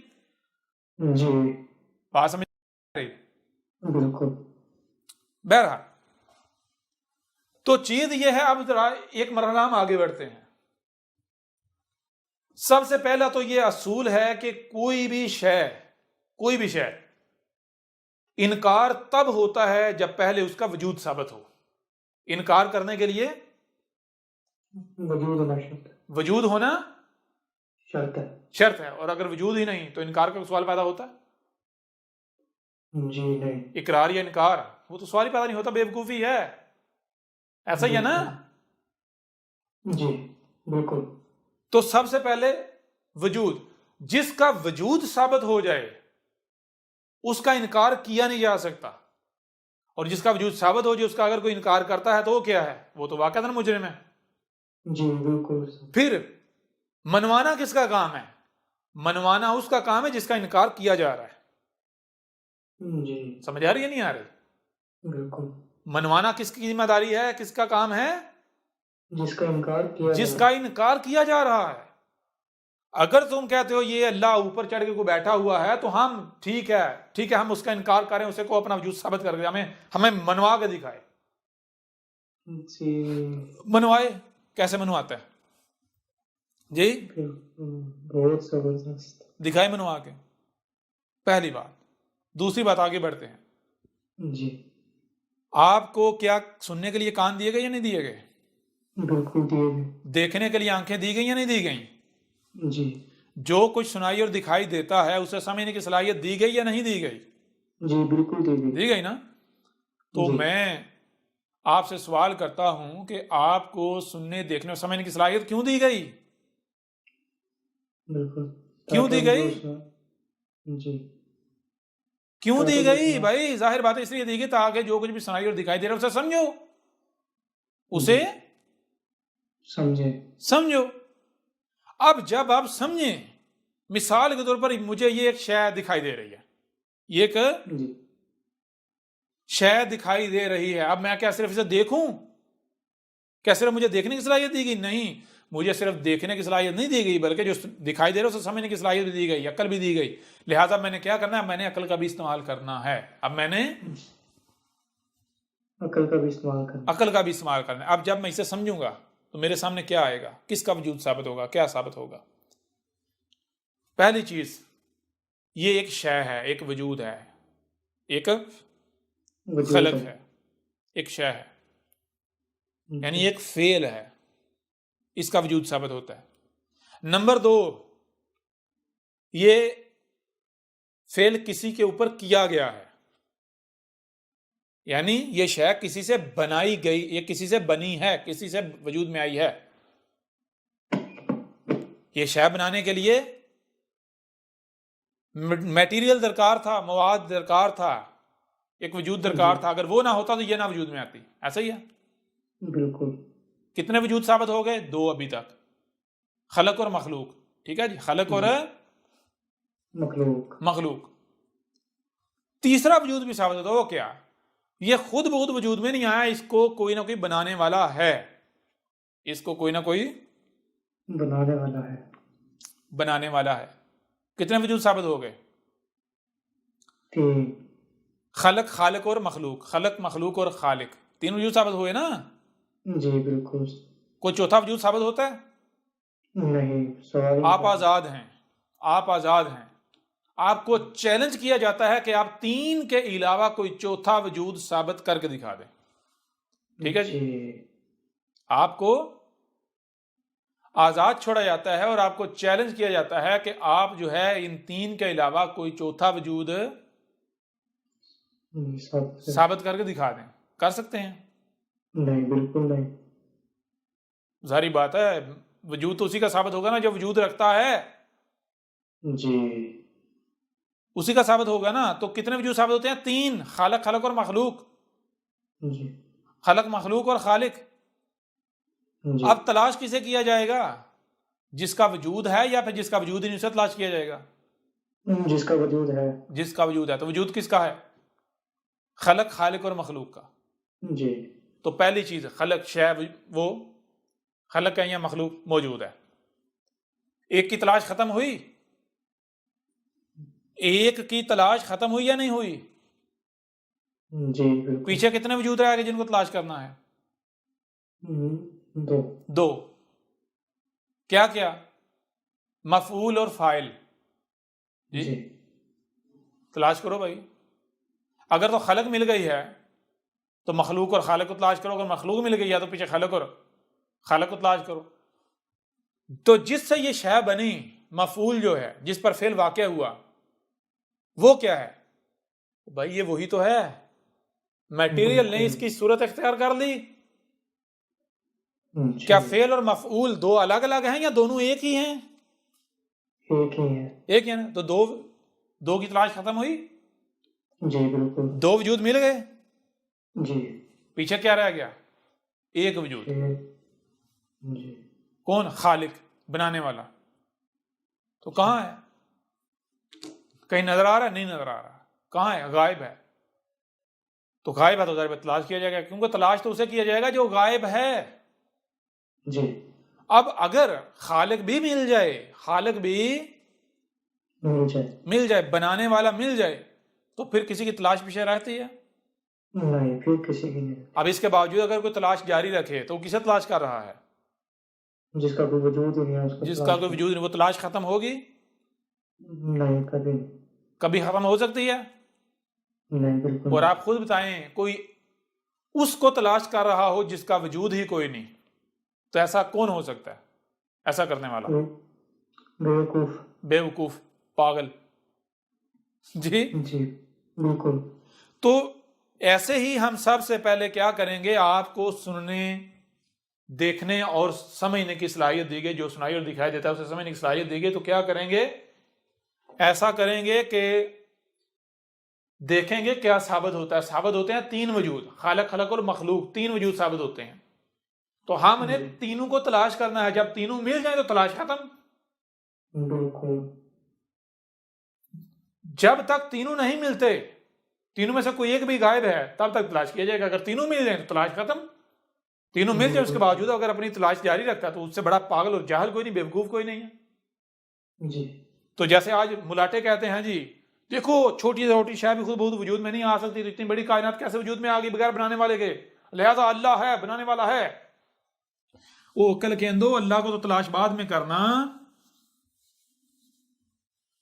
जी बात समझ रही? बिल्कुल। बहरहाल, तो चीज ये है, अब जरा एक मरहला हम आगे बढ़ते हैं। सबसे पहला तो ये असूल है कि कोई भी शय इनकार तब होता है जब पहले उसका वजूद साबित हो। इनकार करने के लिए वजूद होना शर्त है, और अगर वजूद ही नहीं तो इनकार का सवाल पैदा होता है? जी नहीं। इकरार या इनकार, वो तो सवाल ही पैदा नहीं होता, बेवकूफी है। ऐसा ही है ना? जी बिल्कुल। तो सबसे पहले वजूद, जिसका वजूद साबित हो जाए उसका इनकार किया नहीं जा सकता। और जिसका वजूद साबित हो जाए उसका अगर कोई इनकार करता है तो वो क्या है? वो तो वाकईतन मुजरिम है। जी बिल्कुल। फिर मनवाना किसका काम है? मनवाना उसका काम है जिसका इनकार किया जा रहा है। जी समझ आ रही है नहीं आ रही? बिल्कुल। मनवाना किसकी जिम्मेदारी है, किसका काम है? जिसका इनकार किया जा रहा है। अगर तुम कहते हो ये अल्लाह ऊपर चढ़ के को बैठा हुआ है, तो हम ठीक है हम उसका इनकार करें, उसे को अपना वजूद साबित करके हमें मनवा के दिखाए। मनवाए, कैसे मनवाता है जी? बहुत जबरदस्त। दिखाए मनवा के, पहली बात। दूसरी बात, आगे बढ़ते हैं। जी आपको क्या सुनने के लिए कान दिए गए या नहीं दिए गए? बिल्कुल दिए गए। देखने के लिए आंखें दी गई या नहीं दी गई? जी जो कुछ सुनाई और दिखाई देता है उसे समझने की सलाहियत दी गई या नहीं दी गई? जी बिल्कुल दी गई। दी गई ना? तो जी मैं आपसे सवाल करता हूं कि आपको सुनने देखने और समझने की सलाहियत क्यों दी गई? बिल्कुल। क्यों ताकि दी हम गई? जो सुना। जी क्यों दी ताकि जो गई सुना। भाई? जाहिर बात है इसलिए दी गई ताकि जो कुछ भी सुनाई और दिखाई दे रहा है उसे समझो, उसे जी समझे। समझो। अब जब आप समझें, मिसाल के तौर पर मुझे ये एक शय दिखाई दे रही है, ये एक जी शय दिखाई दे रही है। अब मैं क्या सिर्फ इसे देखूं? क्या सिर्फ मुझे देखने की सलाहियत दी गई? नहीं, मुझे सिर्फ देखने की सलाहियत नहीं दी गई बल्कि जो दिखाई दे रहा है उसे समझने की सलाहियत भी दी गई, अकल भी दी गई। लिहाजा मैंने क्या करना है? मैंने अकल का भी इस्तेमाल करना है। अब मैंने अकल का भी इस्तेमाल करना। अकल का भी इस्तेमाल करना है। अब जब मैं इसे समझूंगा तो मेरे सामने क्या आएगा? किसका वजूद साबित होगा? क्या साबित होगा? पहली चीज, ये एक शय है, एक वजूद है, एक वजूद खलक है। है, एक शय है, यानी जी एक फेल है, इसका वजूद साबित होता है। नंबर दो, ये फेल किसी के ऊपर किया गया है, यानी ये शय किसी से बनाई गई, ये किसी से बनी है, किसी से वजूद में आई है। ये शय बनाने के लिए मटेरियल दरकार था, मवाद दरकार था, एक वजूद दरकार जी था। अगर वो ना होता तो ये ना वजूद में आती। ऐसा ही है। बिल्कुल। कितने वजूद साबित हो गए? दो अभी तक, खलक और मखलूक। ठीक है जी, खलक और जी मखलूक। मखलूक। तीसरा वजूद भी साबित होता है, वो क्या? ये खुद बहुत वजूद में नहीं आया, इसको कोई ना कोई बनाने वाला है, इसको कोई ना कोई बनाने वाला है। बनाने वाला है। कितने वजूद साबित हो गए? तीन। खलक, खालिक और मखलूक। खलक, मखलूक और खालिक, तीन वजूद साबित हुए ना? जी बिल्कुल। कोई चौथा वजूद साबित होता है? नहीं, सवाल ही आप नहीं। आजाद हैं, आप आजाद हैं। आपको चैलेंज किया जाता है कि आप तीन के अलावा कोई चौथा वजूद साबित करके दिखा दें। ठीक है जी? जी आपको आजाद छोड़ा जाता है और आपको चैलेंज किया जाता है कि आप जो है इन तीन के अलावा कोई चौथा वजूद सब से। साबित करके दिखा दें। कर सकते हैं? नहीं बिल्कुल नहीं। जारी बात है, वजूद तो उसी का साबित होगा ना जो वजूद रखता है, जी उसी का साबित होगा ना। तो कितने वजूद साबित होते हैं? तीन, खालक, खलक और मखलूक। जी खलक, मखलूक और खालिक। जी अब तलाश किसे किया जाएगा? जिसका वजूद है या फिर जिसका वजूद ही नहीं उसे तलाश किया जाएगा? जिसका वजूद है। जिसका वजूद है। तो वजूद किसका है? खलक, खालिक और मखलूक का। जी तो पहली चीज खलक, शय वो खलक है या मखलूक मौजूद है। एक की तलाश खत्म हुई? एक की तलाश खत्म हुई या नहीं हुई? जी बिल्कुल। पीछे कितने वजूद रह गए जिनको तलाश करना है? दो। दो। क्या क्या? मफऊल और फाइल। जी, जी तलाश करो भाई। अगर तो खलक मिल गई है तो मखलूक और खालिक को तलाश करो, अगर मखलूक मिल गई है तो पीछे खलक और खालिक को तलाश करो। तो जिससे ये शय बनी, मफऊल जो है जिस पर फेल वाक़ हुआ, वो क्या है? भाई ये वही तो है, मटेरियल ने बिल्कुल। इसकी सूरत इख्तियार कर ली। जी क्या फेल और मफऊल दो अलग अलग हैं या दोनों एक ही हैं? एक ही है। एक ही है ना। तो दो, दो की तलाश खत्म हुई, जी बिल्कुल। दो वजूद मिल गए, जी पीछे क्या रह गया? एक वजूद। जी कौन? खालिक, बनाने वाला। तो कहां है? कहीं नजर आ रहा है? नहीं नजर आ रहा। कहां है? गायब है। तो गायब है तो जाहिर है तलाश किया जाएगा, क्योंकि तलाश तो उसे किया जाएगा जो गायब है। जी अब अगर खालिक भी मिल जाए, खालिक भी मिल जाए, बनाने वाला मिल जाए, तो फिर किसी की तलाश पीछे रहती है? नहीं, फिर किसी की नहीं। अब इसके बावजूद अगर कोई तलाश जारी रखे तो वो किसे तलाश कर रहा है? जिसका कोई वजूद ही नहीं है उसको जिसका तलाश कोई वजूद नहीं। वो तलाश खत्म होगी? नहीं, कभी नहीं। कभी खत्म हो सकती है? नहीं बिल्कुल और आप खुद बताएं कोई उसको तलाश कर रहा हो जिसका वजूद ही कोई नहीं, तो ऐसा कौन हो सकता है ऐसा करने वाला? नहीं। बेवकूफ। बेवकूफ, पागल। जी। जी बिल्कुल। तो ऐसे ही हम सबसे पहले क्या करेंगे, आपको सुनने, देखने और समझने की सलाहियत दी गई, जो सुनाई और दिखाई देता है उसे समझने की सलाहियत दी गई। तो क्या करेंगे, ऐसा करेंगे कि देखेंगे क्या साबित होता है। साबित होते हैं तीन वजूद, खालक, खलक और मखलूक, तीन वजूद साबित होते हैं। तो हमने तीनों को तलाश करना है। जब तीनों मिल जाए तो तलाश खत्म। बिल्कुल। जब तक तीनों नहीं मिलते, तीनों में से कोई एक भी गायब है, तब तक तलाश किया जाएगा। अगर तीनों मिल जाए तो तलाश खत्म। तीनों मिल जाए उसके बावजूद अगर अपनी तलाश जारी रखता है तो उससे बड़ा पागल और जाहल कोई नहीं, बेवकूफ कोई नहीं है। जी। तो जैसे आज मुलाटे कहते हैं जी, देखो छोटी से छोटी शय भी खुद बहुत वजूद में नहीं आ सकती, तो इतनी बड़ी कायनात कैसे वजूद में आ गई बगैर बनाने वाले के? लिहाजा अल्लाह है, बनाने वाला है। वो अक्ल के अंदो, अल्लाह को तो तलाश बाद में करना,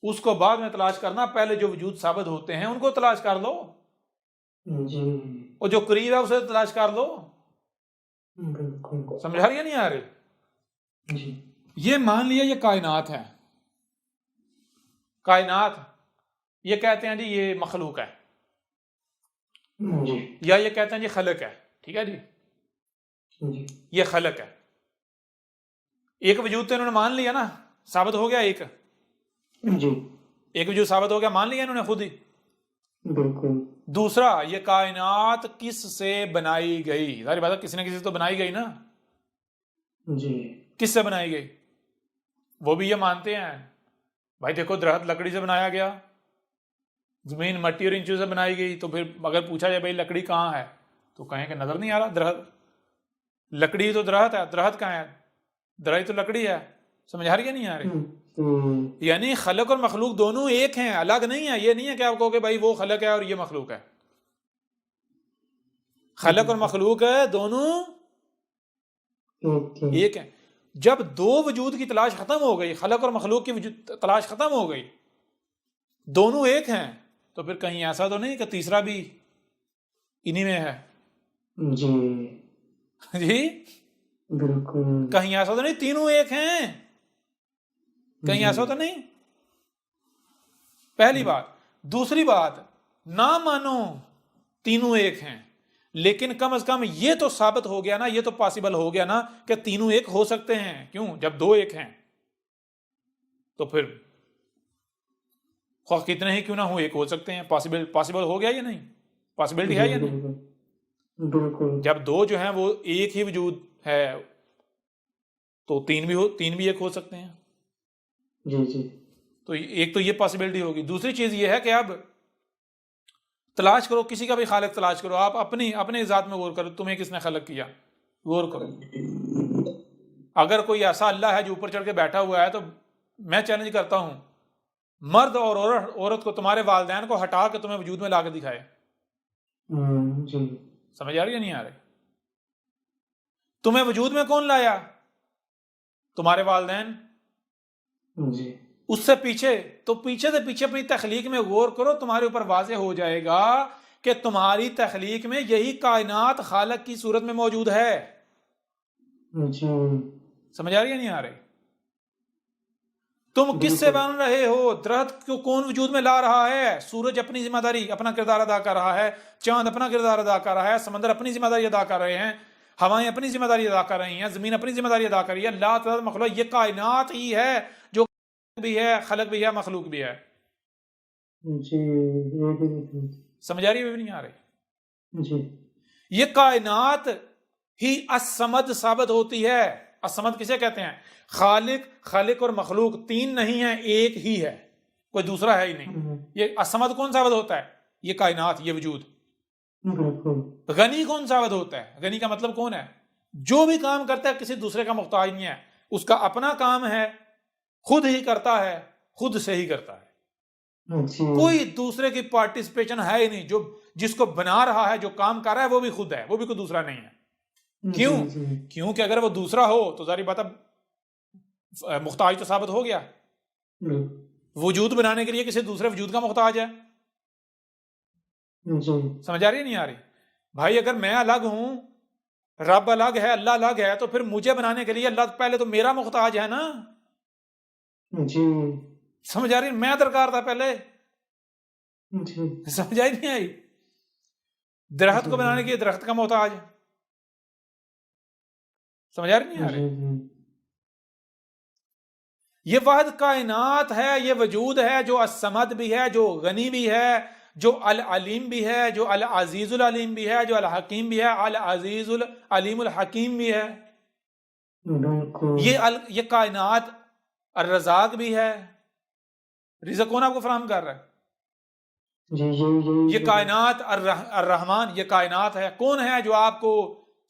उसको बाद में तलाश करना। पहले जो वजूद साबित होते हैं उनको तलाश कर लो, जी और जो करीब है उसे तलाश कर लो। बिल्कुल। समझ आ रही है नहीं आ रही? जी। ये मान लिया ये कायनात है, कायनात ये कहते हैं जी ये मखलूक है, जी। या ये कहते हैं जी खलक है। ठीक है जी, जी। ये खलक है। एक वजूद तो इन्होंने मान लिया ना, साबित हो गया एक, जी एक वजूद साबित हो गया, मान लिया इन्होंने खुद ही। बिल्कुल। दूसरा, ये कायनात किस से बनाई गई? सारी बात है, किसी न किसी से तो बनाई गई ना। जी। किस से बनाई गई? वो भी ये मानते हैं भाई देखो दरख्त लकड़ी से बनाया गया, जमीन मट्टी और इंचों से बनाई गई। तो फिर अगर पूछा जाए भाई लकड़ी कहाँ है, तो कहें कि नजर नहीं आ रहा दरख्त। लकड़ी तो दरख्त है, दरख्त कहाँ है? दरख्त तो लकड़ी है। समझ आ रही है नहीं आ रही? यानी खलक और मखलूक दोनों एक हैं, अलग नहीं है। ये नहीं है कि आप कहोगे भाई वो खलक है और ये मखलूक है। खलक और मखलूक है दोनों एक हैं। जब दो वजूद की तलाश खत्म हो गई, खलक और मखलूक की तलाश खत्म हो गई, दोनों एक हैं, तो फिर कहीं ऐसा तो नहीं कि तीसरा भी इन्हीं में है? जी जी बिल्कुल। कहीं ऐसा तो नहीं तीनों एक हैं? कहीं ऐसा तो नहीं? पहली बात। दूसरी बात, ना मानो तीनों एक हैं, लेकिन कम से कम ये तो साबित हो गया ना, ये तो पॉसिबल हो गया ना कि तीनों एक हो सकते हैं। क्यों? जब दो एक हैं तो फिर खौफ कितने ही क्यों ना हो, एक हो सकते हैं। पॉसिबल हो गया या नहीं? पॉसिबिलिटी है या नहीं? बिल्कुल। जब दो जो हैं वो एक ही वजूद है, तो तीन भी एक हो सकते हैं। जी जी। तो एक तो ये पॉसिबिलिटी होगी। दूसरी चीज ये है कि अब तलाश करो, किसी का भी खालिक तलाश करो, आप अपने जात में गौर करो, तुम्हें किसने खलक किया, गौर करो। अगर कोई ऐसा अल्लाह है जो ऊपर चढ़ के बैठा हुआ है, तो मैं चैलेंज करता हूं, मर्द और औरत को, तुम्हारे वालिदैन को हटा के तुम्हें वजूद में ला के दिखाए। जी। समझ आ रही है नहीं आ रही? तुम्हें वजूद में कौन लाया? तुम्हारे वालिदैन। जी। उससे पीछे, तो पीछे से पीछे अपनी तखलीक में गौर करो, तुम्हारे ऊपर वाज़ेह हो जाएगा कि तुम्हारी तखलीक में यही कायनात खालक की सूरत में मौजूद है। जी। समझ आ रही है नहीं आ रही? तुम किससे बन रहे हो? दरख्त को कौन वजूद में ला रहा है? सूरज अपनी जिम्मेदारी, अपना किरदार अदा कर रहा है, चांद अपना किरदार अदा कर रहा है, समंदर अपनी जिम्मेदारी अदा कर रहे हैं, हवाएं अपनी जिम्मेदारी अदा कर रही हैं, जमीन अपनी जिम्मेदारी अदा कर रही है। ला तला मखलूक, ये कायनात ही है जो भी है, खलक भी है, मखलूक भी है। जी। समझ आ रही है नहीं आ रही? जी। ये कायनात ही असमद साबित होती है। असमद किसे कहते हैं? खालिक और मखलूक तीन नहीं है, एक ही है, कोई दूसरा है ही नहीं। ये असमद कौन साबित होता है? ये कायनात, ये वजूद। गनी कौन साबित होता है? गनी का मतलब कौन है? जो भी काम करता है किसी दूसरे का मुख्ताज नहीं है, उसका अपना काम है, खुद ही करता है, खुद से ही करता है। कोई दूसरे की पार्टिसिपेशन है ही नहीं। जो जिसको बना रहा है, जो काम कर रहा है, वो भी खुद है, वो भी कोई दूसरा नहीं है। क्यों? क्योंकि अगर वो दूसरा हो तो सारी बात मुख्ताज तो साबित हो गया। वजूद बनाने के लिए किसी दूसरे वजूद का मुख्ताज है। जी समझ आ रही है नहीं आ रही? भाई अगर मैं अलग हूं, रब अलग है, अल्लाह अलग है, तो फिर मुझे बनाने के लिए अल्लाह पहले तो मेरा मुख्ताज है ना। जी समझ आ रही? मैं दरकार था पहले। जी समझ आई नहीं आई? दरख्त जी को बनाने के लिए दरख्त का मोहताज। समझ आ रही नहीं आ जी रही? जी ये वाहिद कायनात है, ये वजूद है जो असमद भी है, जो गनी भी है, जो अल अलीम भी है, जो अल अजीजुल अलीम भी है, जो अल हकीम भी है, अल अजीजुल अलीमुल हकीम भी है। बिल्कुल। ये कायनात अर रज़ाक भी है। रिज़्क़ कौन आपको फराहम कर रहा है? जी यही यही ये जो कायनात अर रहमान, ये कायनात है। कौन है जो आपको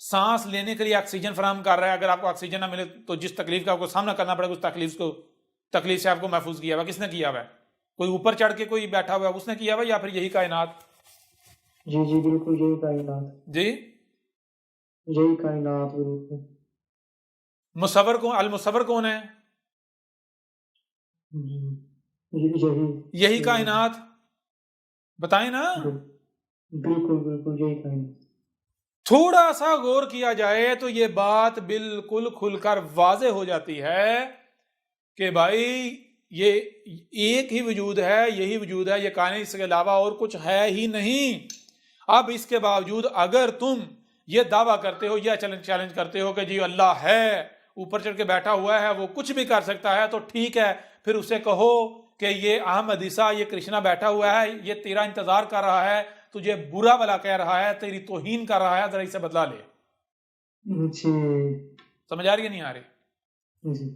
सांस लेने के लिए ऑक्सीजन फराहम कर रहा है? अगर आपको ऑक्सीजन ना मिले तो जिस तकलीफ का आपको सामना करना पड़ेगा, उस तकलीफ से आपको महफूज किया हुआ किसने किया हुआ है? कोई ऊपर चढ़ के कोई बैठा हुआ है उसने किया हुआ, या फिर यही कायनात? जी जी बिल्कुल यही कायनात, जी। यही कायनात बिल्कुल। मुसव्वर कौन, अल मुसव्वर कौन है? जी यही यही यही कायनात। बताएं ना। बिल्कुल बिल्कुल यही कायनात। थोड़ा सा गौर किया जाए तो ये बात बिल्कुल खुलकर वाजे हो जाती है कि भाई ये एक ही वजूद है, यही वजूद है, ये कायनात, इसके अलावा और कुछ है ही नहीं। अब इसके बावजूद अगर तुम ये दावा करते हो या चैलेंज करते हो कि जी अल्लाह है, ऊपर चढ़ के बैठा हुआ है, वो कुछ भी कर सकता है, तो ठीक है, फिर उसे कहो कि ये अहमद ईसा, ये कृष्णा बैठा हुआ है, ये तेरा इंतजार कर रहा है, तुझे बुरा भला कह रहा है, तेरी तौहीन कर रहा है, जरा इसे बदला ले। जी समझ आ रही है नहीं आ रही? जी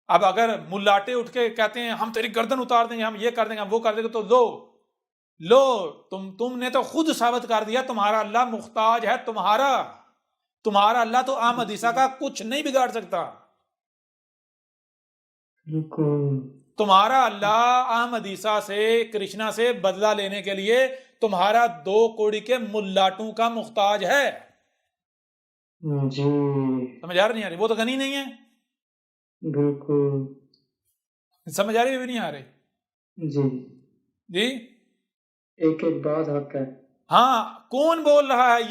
अब अगर मुल्लाटे उठ के कहते हैं हम तेरी गर्दन उतार देंगे, हम ये कर देंगे, हम वो कर देंगे, तो लो तुमने तो खुद साबित कर दिया तुम्हारा अल्लाह मुख्ताज है। तुम्हारा अल्लाह तो अहमद ईसा का कुछ नहीं बिगाड़ सकता। बिल्कुल। तुम्हारा अल्लाह अहमद ईसा से, कृष्णा से बदला लेने के लिए तुम्हारा 2 कौड़ी के मुल्लाटों का मुख्ताज है। जी समझ आ रही नहीं आ रही? वो तो गनी नहीं है। बिल्कुल। समझ आ रही भी नहीं आ रही? जी जी एक एक बात हक है। हाँ। कौन बोल रहा है?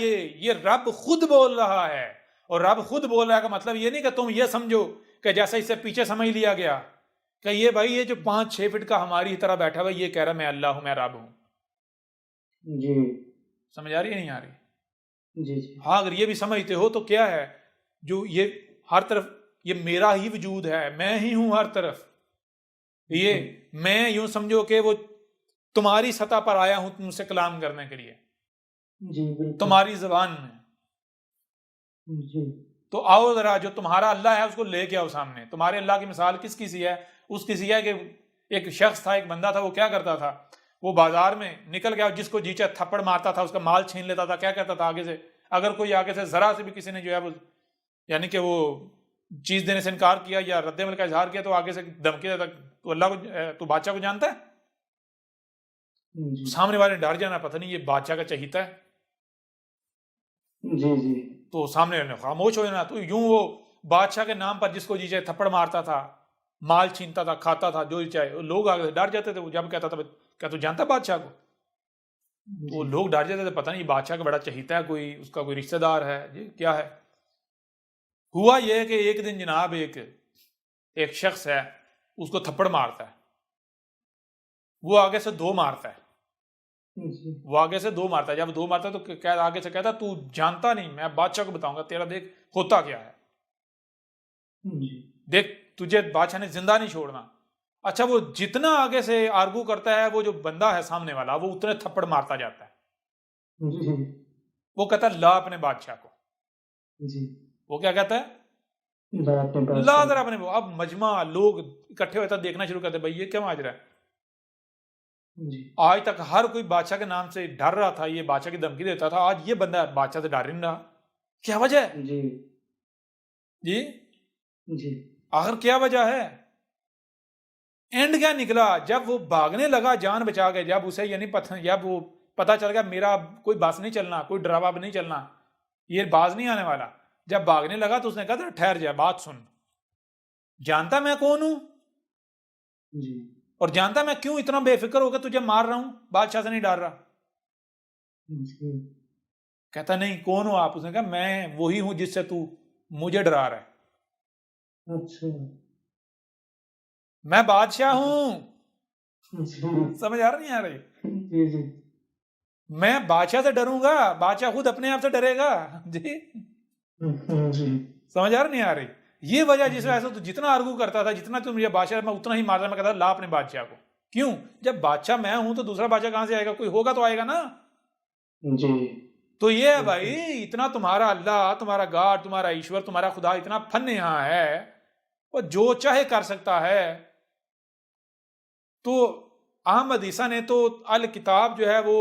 ये रब खुद बोल रहा है। और रब खुद बोल रहा है का मतलब ये नहीं कि तुम ये समझो कि जैसे इसे पीछे समझ लिया गया कि ये भाई ये जो 5-6 फीट का हमारी तरह बैठा हुआ ये कह रहा मैं अल्लाह हूं, मैं रब हूं। जी समझ आ रही है नहीं आ रही? जी जी हाँ, अगर ये भी समझते हो तो क्या है, जो ये हर तरफ ये मेरा ही वजूद है, मैं ही हूं हर तरफ। ये मैं यूं समझो कि वो तुम्हारी सतह पर आया हूं तुमसे कलाम करने के लिए, जी बिल्कुल। तुम्हारी जबान में। जी तो आओ जरा, जो तुम्हारा अल्लाह है उसको लेके आओ सामने। तुम्हारे अल्लाह की मिसाल किसकी सी है? उसकी सी है कि एक शख्स था, एक बंदा था, वो क्या करता था, वो बाजार में निकल गया, जिसको जी चाहे थप्पड़ मारता था, उसका माल छीन लेता था। क्या कहता था आगे से, अगर कोई आगे से जरा से भी किसी ने जो है वो यानी कि वो चीज देने से इनकार किया या रद्द-ए-अमल का इजहार किया, तो आगे से धमकी देता, तू अल्लाह को, तू बादशाह को जानता है? जी सामने वाले डर जाना, पता नहीं ये बादशाह का चहीता है, जी जी तो सामने वाले ने खामोश हो जाना। तो यूं वो बादशाह के नाम पर जिसको जी चाहे थप्पड़ मारता था, माल छीनता था, खाता था जो चाहे, लोग आगे से डर जाते थे। वो जब कहता था क्या तू जानता बादशाह को, तो वो लोग डर जाते थे, पता नहीं बादशाह का बड़ा चहीता है, कोई उसका कोई रिश्तेदार है, ये क्या है। हुआ यह कि एक दिन जनाब एक शख्स है, उसको थप्पड़ मारता है। वो आगे से 2 मारता है। वो आगे से 2 मारता है। जब 2 मारता है तो आगे से कहता तू जानता नहीं, मैं बादशाह को बताऊंगा तेरा, देख होता क्या है, देख तुझे बादशाह ने जिंदा नहीं छोड़ना। अच्छा, वो जितना आगे से आर्गू करता है, वो जो बंदा है सामने वाला, वो उतने थप्पड़ मारता जाता है। वो कहता है ला अपने बादशाह को। वो क्या कहता है? ला जरा अपने। अब मजमा लोग इकट्ठे होता देखना शुरू करते, भाई ये क्या माजरा है। आज तक हर कोई बादशाह के नाम से डर रहा था, ये बादशाह की धमकी देता था, आज ये बंदा बादशाह से डर नहीं रहा। क्या वजह है? जी जी आखिर क्या वजह है? एंड क्या निकला? जब वो भागने लगा जान बचा के, जब उसे यानी जब वो पता चल गया मेरा कोई बास नहीं चलना, कोई डरावा नहीं चलना, ये बाज नहीं आने वाला, जब भागने लगा तो उसने कहा ठहर जा, बात सुन, जानता मैं कौन हूं और जानता मैं क्यों इतना बेफिक्र होकर तुझे मार रहा हूं, बादशाह से नहीं डर रहा। जी। कहता नहीं, कौन हो आप? उसने कहा मैं वही हूं जिससे तू मुझे डरा रहा है। अच्छा। मैं बादशाह हूं। जी। समझ आ रहा नहीं आ रही? जी जी। मैं बादशाह से डरूंगा? बादशाह खुद अपने आप से डरेगा जी। जी समझ आ रहा नहीं आ रही? ये वजह जिस जी। वजह से तू जितना आर्गू करता था, जितना तू मुझे बादशाह, मैं उतना ही मारता, मैं कहता ला अपने बादशाह को। क्यों? जब बादशाह मैं हूं तो दूसरा बादशाह कहां से आएगा? कोई होगा तो आएगा ना। जी तो ये है भाई, बिल्कुल। इतना तुम्हारा अल्लाह, तुम्हारा गॉड, तुम्हारा ईश्वर, तुम्हारा खुदा इतना फन यहाँ है, वो जो चाहे कर सकता है। तो अहमद ईसा ने तो अल किताब जो है वो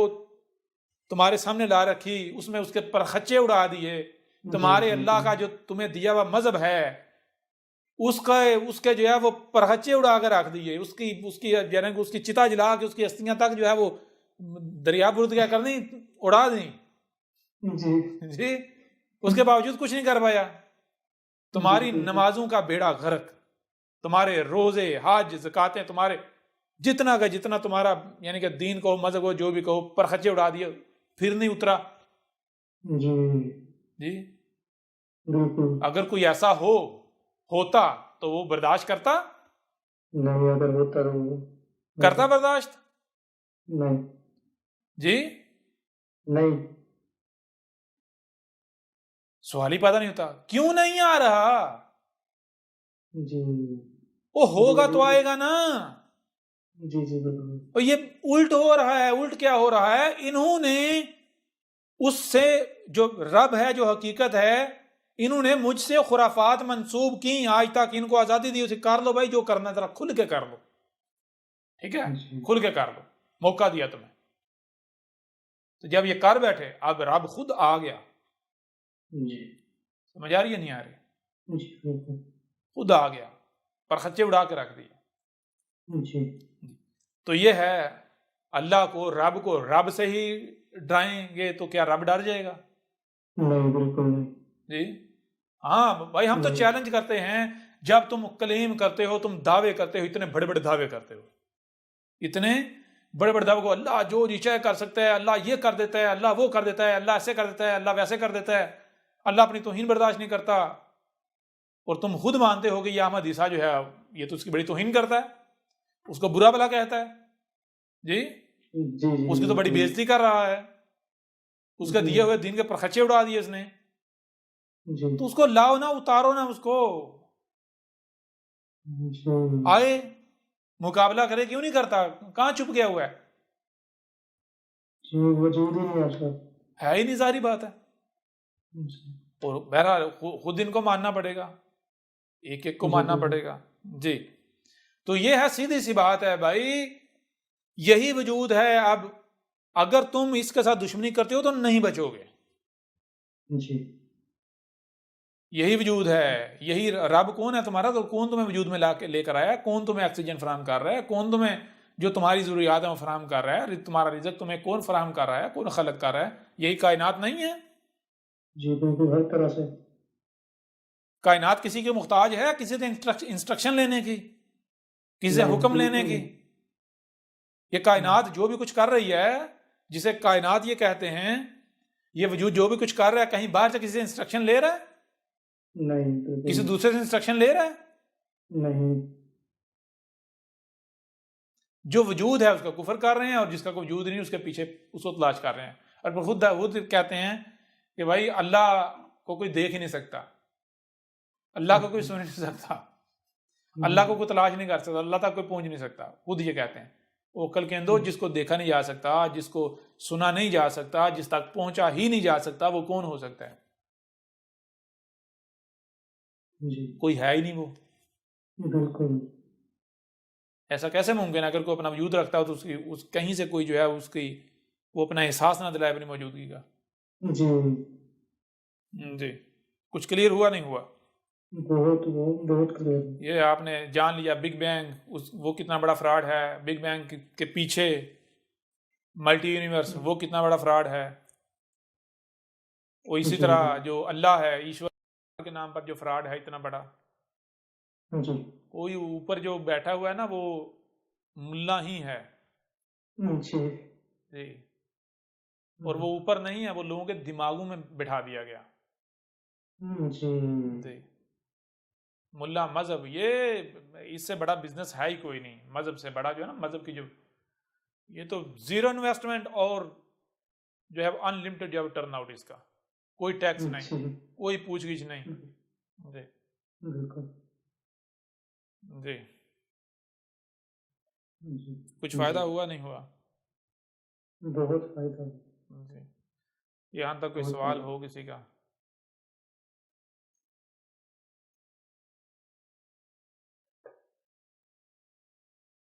तुम्हारे सामने ला रखी, उसमें उसके परखच्चे उड़ा दिए। जी तुम्हारे जी अल्लाह जी। का जो तुम्हें दिया हुआ मजहब है, उसका उसके जो है वो परखच्चे उड़ा कर रख दिए। उसकी उसकी यानी कि उसकी चिता जला के उसकी अस्थियां तक जो है वो दरिया बुर्द क्या कर दी, उड़ा दी जी जी। उसके बावजूद कुछ नहीं कर पाया। तुम्हारी बिल्कुल जी। नमाजों का बेड़ा गर्क, तुम्हारे रोजे हज ज़कातें, तुम्हारे जितना का जितना तुम्हारा यानी कि दीन को मजहब को जो भी कहो, परखच्चे उड़ा दिए, फिर नहीं उतरा जी जी। बिल्कुल। अगर कोई ऐसा होता तो वो बर्दाश्त करता? नहीं, अगर होता तो करता नहीं। बर्दाश्त नहीं। जी? नहीं। सवाल ही पैदा नहीं होता, क्यों नहीं आ रहा? जी वो जो होगा तो वजूद। आएगा ना। जी जी बिल्कुल। और ये उल्ट हो रहा है। उल्ट क्या हो रहा है? इन्होंने उससे, जो रब है, जो हकीकत है, इन्होंने मुझसे खुराफात मंसूब की। आज तक इनको आजादी दी, उसे कर लो भाई, जो करना जरा खुल के कर लो, ठीक है? जी खुल के कर लो, मौका दिया तुम्हें। तो जब ये कर बैठे, अब रब खुद आ गया। जी समझ आ रही है नहीं आ रही? जी बिल्कुल। खुद आ गया, पर खच्चे उड़ा के रख दिए। जी तो ये है, अल्लाह को रब से ही डराएंगे तो क्या रब डर जाएगा? नहीं, बिल्कुल नहीं। जी हाँ भाई, हम तो नहीं। चैलेंज करते हैं। जब तुम क्लेम करते हो, तुम दावे करते हो, इतने बड़े बड़े दावे करते हो, इतने बड़े बड़े दावे को, अल्लाह जो जी चाहे कर सकता है, अल्लाह ये कर देता है, अल्लाह वो कर देता है, अल्लाह ऐसे कर देता है, अल्लाह वैसे कर देता है, अल्लाह अपनी तौहीन बर्दाश्त नहीं करता। और तुम खुद मानते हो कि ये अहमद ईसा जो है ये तो उसकी बड़ी तौहीन करता है, उसको बुरा भला कहता है जी, जी जी उसकी तो बड़ी बिल्कुल। बेइज्जती कर रहा है, उसके जी दिए हुए दिन के परखच्चे उड़ा दिए उसने। जी तो उसको लाओ ना, उतारो ना उसको, जी आए मुकाबला करे। क्यों नहीं करता? कहां छुप गया हुआ है? जी वजूद ही नहीं आता। है ही नहीं, सारी बात है। जी और बहरहाल खुद इनको मानना पड़ेगा, एक एक को जी मानना बिल्कुल। पड़ेगा जी। तो ये है, सीधी सी बात है भाई, यही वजूद है। अब अगर तुम इसके साथ दुश्मनी करते हो तो नहीं बचोगे। जी यही वजूद है, यही रब कौन है तुम्हारा? तो कौन तुम्हें वजूद में ला के लेकर आया? कौन तुम्हें ऑक्सीजन फराहम कर रहा है? कौन तुम्हें जो तुम्हारी जरूरियात है वो फराहम कर रहा है? तुम्हारा रिजक तुम्हें कौन फराहम कर रहा है? कौन खलक कर रहा है? यही कायनात नहीं है? जी बिल्कुल, हर तरह से। कायनात किसी के मुहताज है किसी से इंस्ट्रक्शन लेने की, किसी से नहीं, हुक्म लेने बिल्कुल की? नहीं। ये कायनात जो भी कुछ कर रही है, जिसे कायनात ये कहते हैं, ये वजूद जो भी कुछ कर रहा है, कहीं बाहर से किसी से इंस्ट्रक्शन ले रहा है? नहीं, बिल्कुल किसी नहीं। दूसरे से इंस्ट्रक्शन ले रहा है? नहीं। जो वजूद है उसका कुफर कर रहे हैं, और जिसका कोई वजूद नहीं उसके पीछे उसको तलाश कर रहे हैं। और खुद कहते हैं कि भाई अल्लाह को कोई देख ही नहीं सकता, अल्लाह को कोई सुन ही नहीं सकता, अल्लाह को कोई तलाश नहीं कर सकता, अल्लाह तक कोई पहुंच नहीं सकता। खुद ये कहते हैं वो कल के अंदर, जिसको देखा नहीं जा सकता, जिसको सुना नहीं जा सकता, जिस तक पहुंचा ही नहीं जा सकता, वो कौन हो सकता है? जी कोई है ही नहीं वो। बिल्कुल। ऐसा कैसे मुमकिन है? अगर कोई अपना वजूद रखता हो तो उसकी उस कहीं से कोई जो है उसकी वो अपना एहसास ना दिलाए अपनी मौजूदगी का। जी जी, कुछ क्लियर हुआ नहीं हुआ? बहुत बहुत बहुत क्लियर। ये आपने जान लिया बिग बैंग वो कितना बड़ा फ्रॉड है, बिग बैंग के पीछे मल्टी यूनिवर्स वो कितना बड़ा फ्रॉड है। वो इसी जी तरह जो अल्लाह है, ईश्वर के नाम पर जो फ्रॉड है इतना बड़ा, जी कोई ऊपर जो बैठा हुआ है ना वो मुल्ला ही है जी जी। और वो ऊपर नहीं है, वो लोगों के दिमागों में बिठा दिया गया। जी जी। मुल्ला मजहब, ये इससे बड़ा बिजनेस है ही कोई नहीं। मजहब से बड़ा जो है ना, मजहब की जो, ये तो जीरो इन्वेस्टमेंट और जो है अनलिमिटेड जो है टर्न आउट इसका, कोई टैक्स नहीं, जी कोई पूछगिछ नहीं। जी। बिल्कुल जी। जी कुछ जी फायदा हुआ नहीं हुआ? बहुत फायदा जी। यहाँ तक कोई बहुत सवाल फायदा हो किसी का?